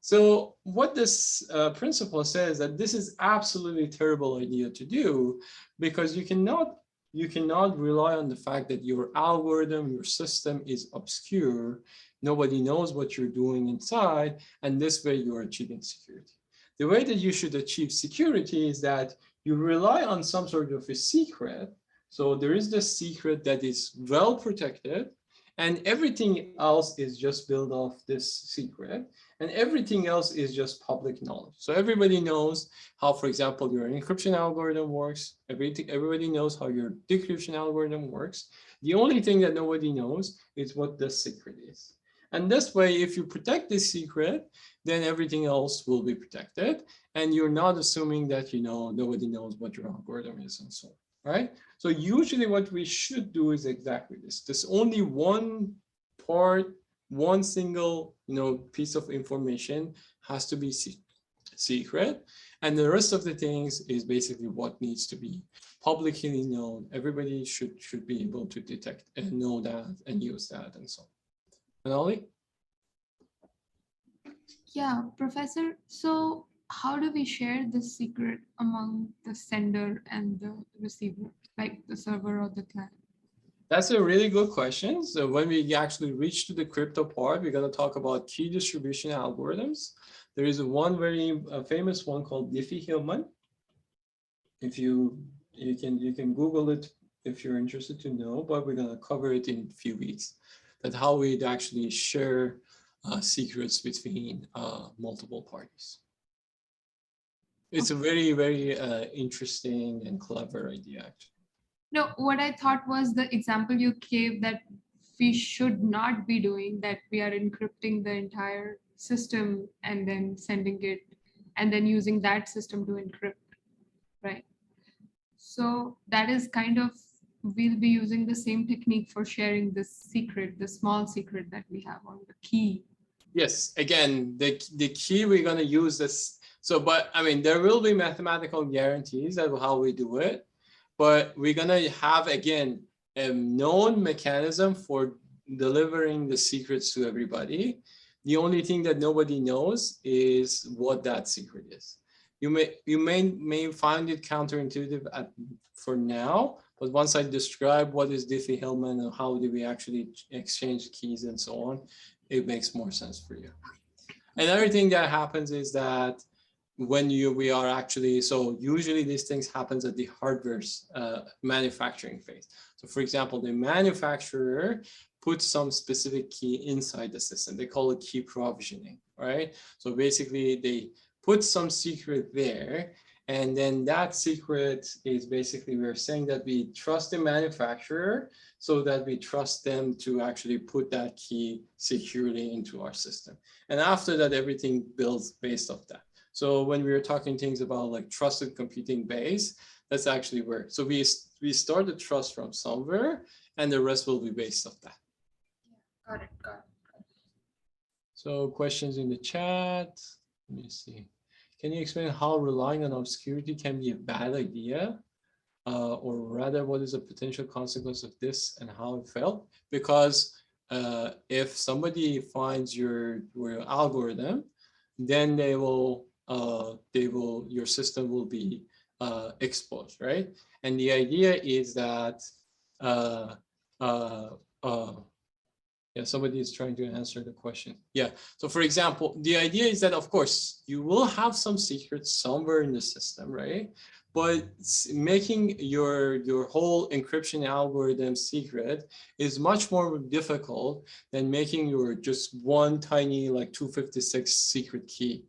[SPEAKER 1] So what this principle says that this is absolutely terrible idea to do, because you cannot rely on the fact that your algorithm, your system is obscure. Nobody knows what you're doing inside, and this way you're achieving security. The way that you should achieve security is that you rely on some sort of a secret. So there is this secret that is well protected, and everything else is just built off this secret. And everything else is just public knowledge. So everybody knows how, for example, your encryption algorithm works. Everybody knows how your decryption algorithm works. The only thing that nobody knows is what the secret is. And this way, if you protect this secret, then everything else will be protected. And you're not assuming that, nobody knows what your algorithm is and so on, right? So usually what we should do is exactly this. There's only one part, one single piece of information has to be secret, and the rest of the things is basically what needs to be publicly known. Everybody should be able to detect and know that and use that and so on. Manali?
[SPEAKER 3] Yeah, Professor. So how do we share this secret among the sender and the receiver, like the server or the client?
[SPEAKER 1] That's a really good question. So when we actually reach to the crypto part, we're going to talk about key distribution algorithms. There is one very famous one called Diffie-Hellman. If you can Google it if you're interested to know, but we're going to cover it in a few weeks. That how we'd actually share secrets between multiple parties. It's a very, very interesting and clever idea, actually.
[SPEAKER 3] No, what I thought was the example you gave that we should not be doing, that we are encrypting the entire system and then sending it and then using that system to encrypt, right? So that is kind of we'll be using the same technique for sharing this secret, the small secret that we have, or the key.
[SPEAKER 1] Yes, again, the key we're going to use this. So, but I mean, there will be mathematical guarantees of how we do it, but we're going to have, again, a known mechanism for delivering the secrets to everybody. The only thing that nobody knows is what that secret is. You may find it counterintuitive for now, but once I describe what is Diffie-Hellman and how do we actually exchange keys and so on, it makes more sense for you. Another thing that happens is that when we are actually, so usually these things happens at the hardware manufacturing phase. So for example, the manufacturer puts some specific key inside the system. They call it key provisioning, right? So basically they put some secret there, and then that secret is basically, we're saying that we trust the manufacturer so that we trust them to actually put that key securely into our system. And after that, everything builds based off that. So when we were talking things about like trusted computing base, that's actually where, so we start the trust from somewhere and the rest will be based off that.
[SPEAKER 3] Got it.
[SPEAKER 1] So questions in the chat. Let me see. Can you explain how relying on obscurity can be a bad idea? Or rather, what is the potential consequence of this and how it felt? Because if somebody finds your algorithm, then your system will be exposed, right? And the idea is that yeah, somebody is trying to answer the question. Yeah, so for example, the idea is that, of course, you will have some secrets somewhere in the system, right? But making your whole encryption algorithm secret is much more difficult than making your just one tiny like 256 secret key,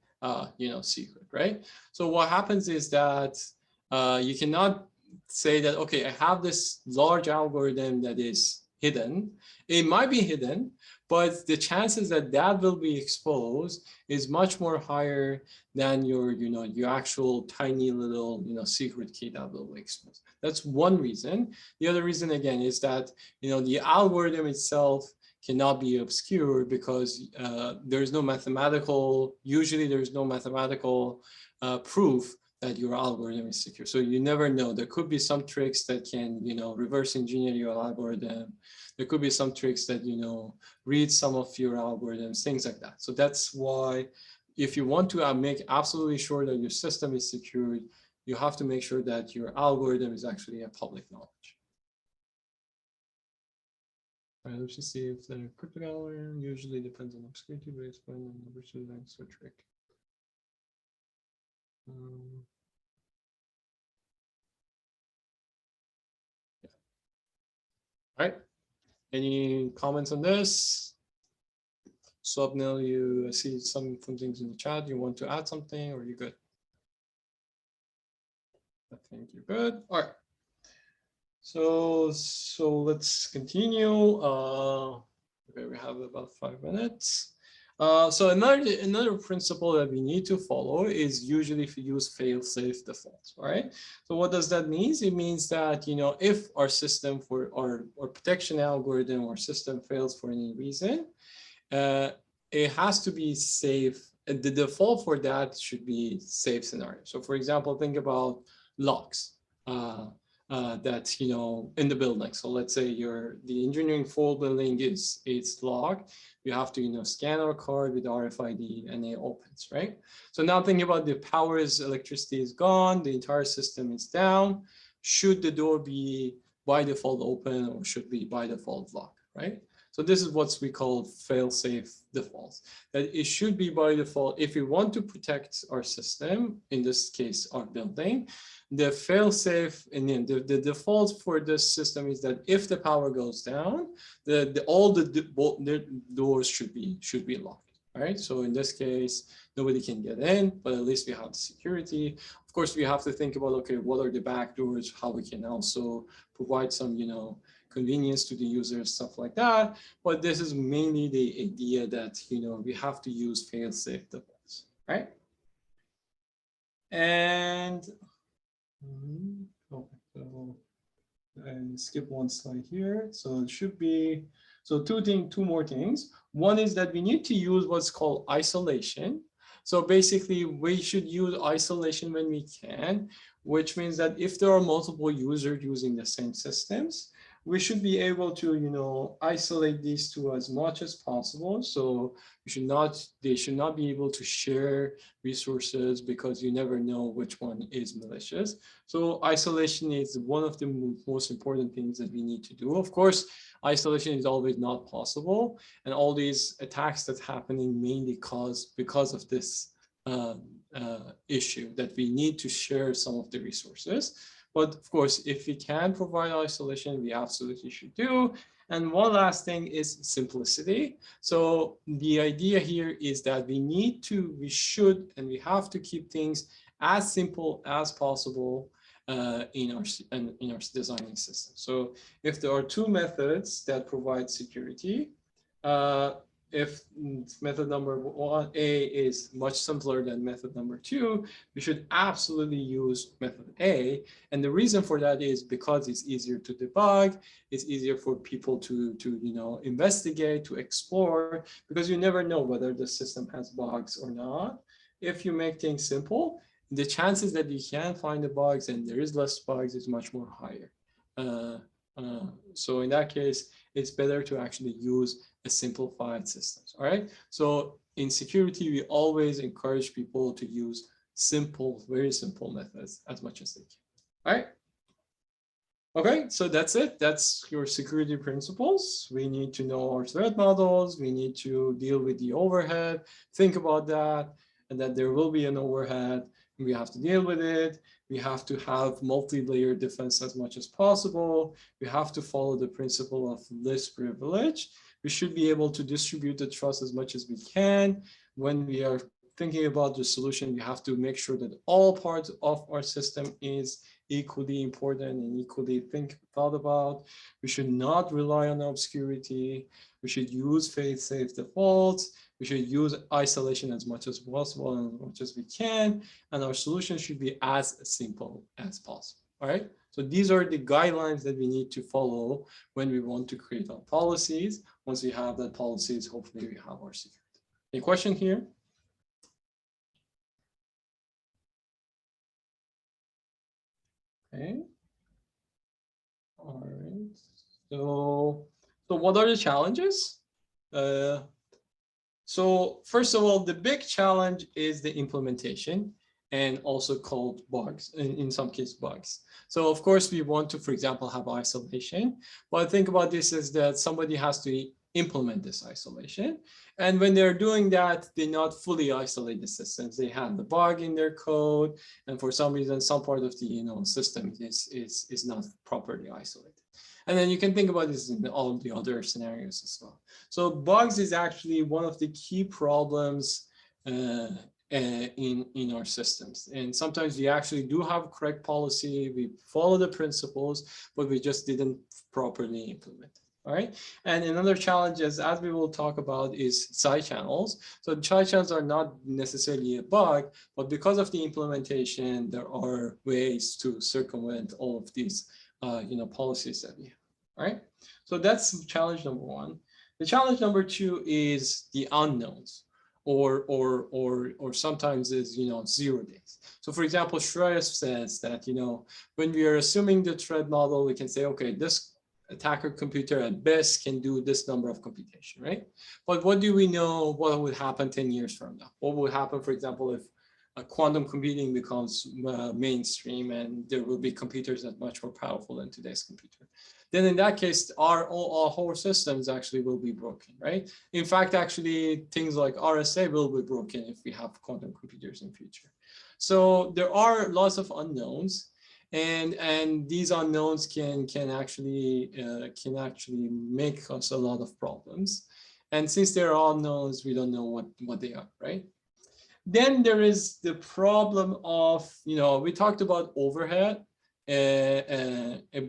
[SPEAKER 1] secret, right? So what happens is that you cannot say that, okay, I have this large algorithm that is hidden. It might be hidden, but the chances that that will be exposed is much more higher than your actual tiny little, secret key that will be exposed. That's one reason. The other reason, again, is that, the algorithm itself cannot be obscured because there's no mathematical, usually there's no mathematical proof that your algorithm is secure. So you never know. There could be some tricks that can, reverse engineer your algorithm. There could be some tricks that, read some of your algorithms, things like that. So that's why if you want to make absolutely sure that your system is secured, you have to make sure that your algorithm is actually a public knowledge. All right, let's just see if the cryptic algorithm usually depends on obscurity based on number two lengths or trick. Yeah. All right. Any comments on this? Swapnil, you see some things in the chat. You want to add something, or you good? I think you're good. All right. So let's continue. Okay, we have about 5 minutes. So another principle that we need to follow is usually if you use fail-safe defaults, right? So what does that mean? It means that, if our system for our protection algorithm or system fails for any reason, it has to be safe. And the default for that should be safe scenario. So for example, think about locks. That's in the building. So let's say the engineering full building it's locked. You have to scan our card with RFID and it opens, right? So now thinking about the power is electricity is gone, the entire system is down. Should the door be by default open or should be by default locked, right? So this is what we call fail-safe defaults. That it should be by default. If we want to protect our system, in this case, our building, the fail-safe and then the default for this system is that if the power goes down, all the doors should be locked. All right. So in this case, nobody can get in, but at least we have the security. Of course, we have to think about, okay, what are the back doors? How we can also provide some, convenience to the user, stuff like that. But this is mainly the idea that, we have to use fail-safe defaults, right? And and skip one slide here. So it should be, so two more things. One is that we need to use what's called isolation. So basically we should use isolation when we can, which means that if there are multiple users using the same systems, we should be able to, isolate these two as much as possible. So they should not be able to share resources because you never know which one is malicious. So isolation is one of the most important things that we need to do. Of course, isolation is always not possible, and all these attacks that's happening mainly because of this issue that we need to share some of the resources. But of course, if we can provide isolation, we absolutely should do. And one last thing is simplicity. So the idea here is that we should, and we have to keep things as simple as possible in our designing system. So if there are two methods that provide security, if method number 1A is much simpler than method number 2, we should absolutely use method A. And the reason for that is because it's easier to debug, it's easier for people to investigate, to explore, because you never know whether the system has bugs or not. If you make things simple, the chances that you can find the bugs and there is less bugs is much more higher. So in that case, it's better to actually use a simplified systems. All right. So in security, we always encourage people to use simple, very simple methods as much as they can. All right. Okay, so that's it. That's your security principles. We need to know our threat models. We need to deal with the overhead. Think about that, and that there will be an overhead. We have to deal with it. We have to have multi-layer defense as much as possible. We have to follow the principle of least privilege. We should be able to distribute the trust as much as we can. When we are thinking about the solution, we have to make sure that all parts of our system is equally important and equally thought about. We should not rely on obscurity. We should use fail-safe defaults. We should use isolation as much as possible and as much as we can. And our solution should be as simple as possible. All right. So these are the guidelines that we need to follow when we want to create our policies. Once we have that policies, hopefully we have our security. Any question here? Okay. All right. So what are the challenges? So first of all, the big challenge is the implementation, and also called bugs, in some cases bugs. So of course we want to, for example, have isolation. But think about this is that somebody has to implement this isolation. And when they're doing that, they not fully isolate the systems. They have the bug in their code. And for some reason, some part of the system is not properly isolated. And then you can think about this in all of the other scenarios as well. So bugs is actually one of the key problems in our systems. And sometimes we actually do have correct policy, we follow the principles, but we just didn't properly implement it. All right. And another challenge is, as we will talk about, is side channels. So side channels are not necessarily a bug, but because of the implementation, there are ways to circumvent all of these policies that we have. All right. So that's challenge number one. The challenge number two is the unknowns, or sometimes is 0 days. So for example, Shreyas says that when we are assuming the threat model, we can say, okay, this attacker computer at best can do this number of computation, right? But what do we know what would happen 10 years from now? What would happen, for example, if quantum computing becomes mainstream and there will be computers that are much more powerful than today's computer? Then in that case, our whole systems actually will be broken, right? In fact, actually things like RSA will be broken if we have quantum computers in future. So there are lots of unknowns, and these unknowns can actually make us a lot of problems. And since there are unknowns, we don't know what they are, right? Then there is the problem of, we talked about overhead,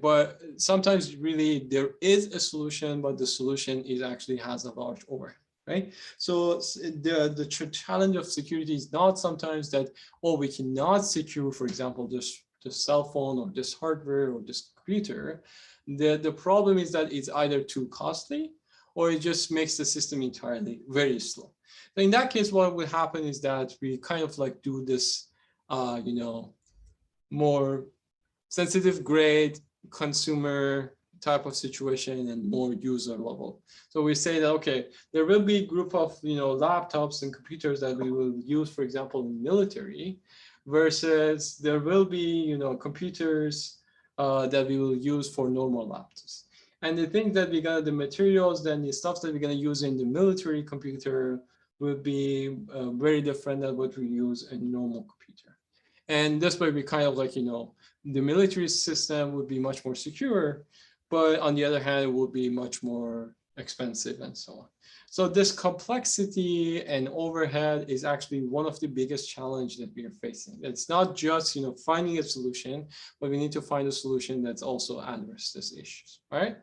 [SPEAKER 1] but sometimes really there is a solution, but the solution actually has a large overhead, right? So the challenge of security is not sometimes that, we cannot secure, for example, this cell phone or this hardware or this computer, the problem is that it's either too costly or it just makes the system entirely very slow. So in that case, what would happen is that we kind of like do this, you know, more sensitive grade consumer type of situation and more user level. So we say that, okay, there will be a group of, you know, laptops and computers that we will use, for example, in military, versus there will be, you know, computers that we will use for normal laptops. And the things that the materials, then the stuff that we're gonna use in the military computer will be very different than what we use in normal computer. And this way we kind of like, you know, the military system would be much more secure, but on the other hand, it will be much more expensive and so on. So this complexity and overhead is actually one of the biggest challenges that we are facing. It's not just, you know, finding a solution, but we need to find a solution that's also address these issues, right?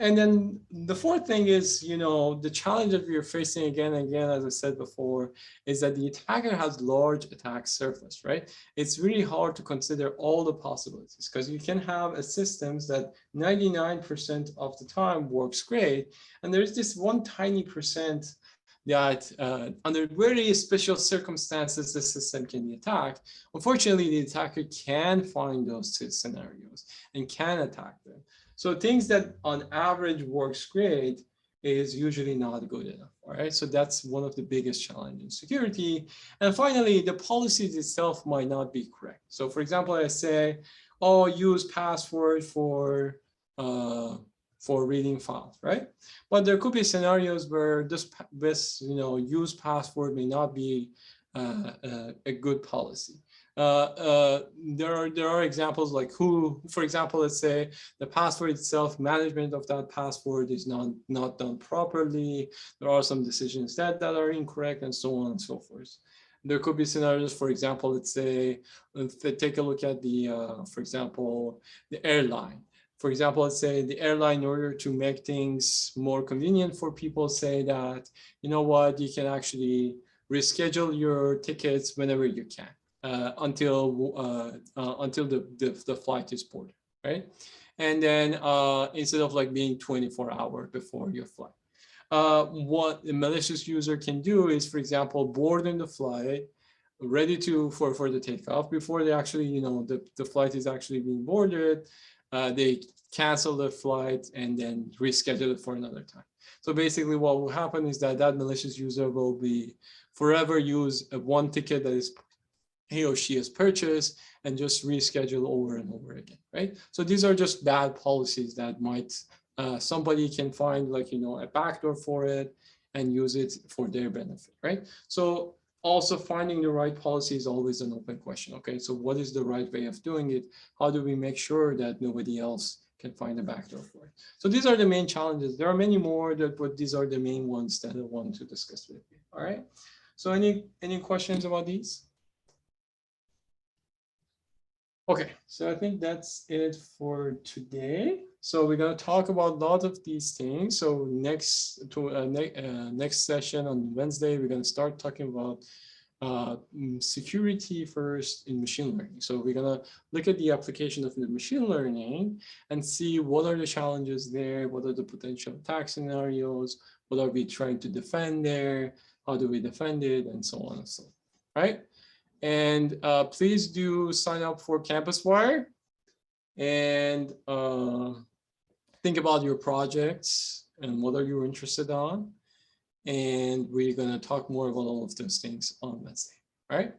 [SPEAKER 1] And then the fourth thing is, you know, the challenge that we are facing again and again, as I said before, is that the attacker has large attack surface, right? It's really hard to consider all the possibilities because you can have a systems that 99% of the time works great. And there's this one tiny percent that under very special circumstances, the system can be attacked. Unfortunately, the attacker can find those scenarios and can attack them. So things that on average works great is usually not good enough, all right? So that's one of the biggest challenges in security. And finally, the policies itself might not be correct. So for example, I say, oh, use password for reading files, right? But there could be scenarios where this you know, use password may not be a good policy. There are examples like for example, let's say the password itself, management of that password is not done properly. There are some decisions that are incorrect and so on and so forth. There could be scenarios, for example, let's say, take a look at for example, the airline. For example, let's say the airline, in order to make things more convenient for people, say that, you know what, you can actually reschedule your tickets whenever you can. Until the flight is boarded, right? And then instead of like being 24 hours before your flight. What the malicious user can do is, for example, boarding the flight, ready for the takeoff, before they actually, you know, the flight is actually being boarded, they cancel the flight and then reschedule it for another time. So basically what will happen is that malicious user will be forever use one ticket that is he or she has purchased and just reschedule over and over again, right? So these are just bad policies that might, somebody can find, like, you know, a backdoor for it and use it for their benefit, right? So also finding the right policy is always an open question, okay? So what is the right way of doing it? How do we make sure that nobody else can find a backdoor for it? So these are the main challenges. There are many more, but these are the main ones that I want to discuss with you, all right? So any questions about these? Okay, so I think that's it for today. So we're going to talk about a lot of these things. So next session on Wednesday, we're going to start talking about security first in machine learning. So we're going to look at the application of the machine learning and see what are the challenges there, what are the potential attack scenarios, what are we trying to defend there, how do we defend it, and so on and so on, right? And please do sign up for CampusWire and think about your projects and what are you interested on. And we're going to talk more about all of those things on Wednesday. All right.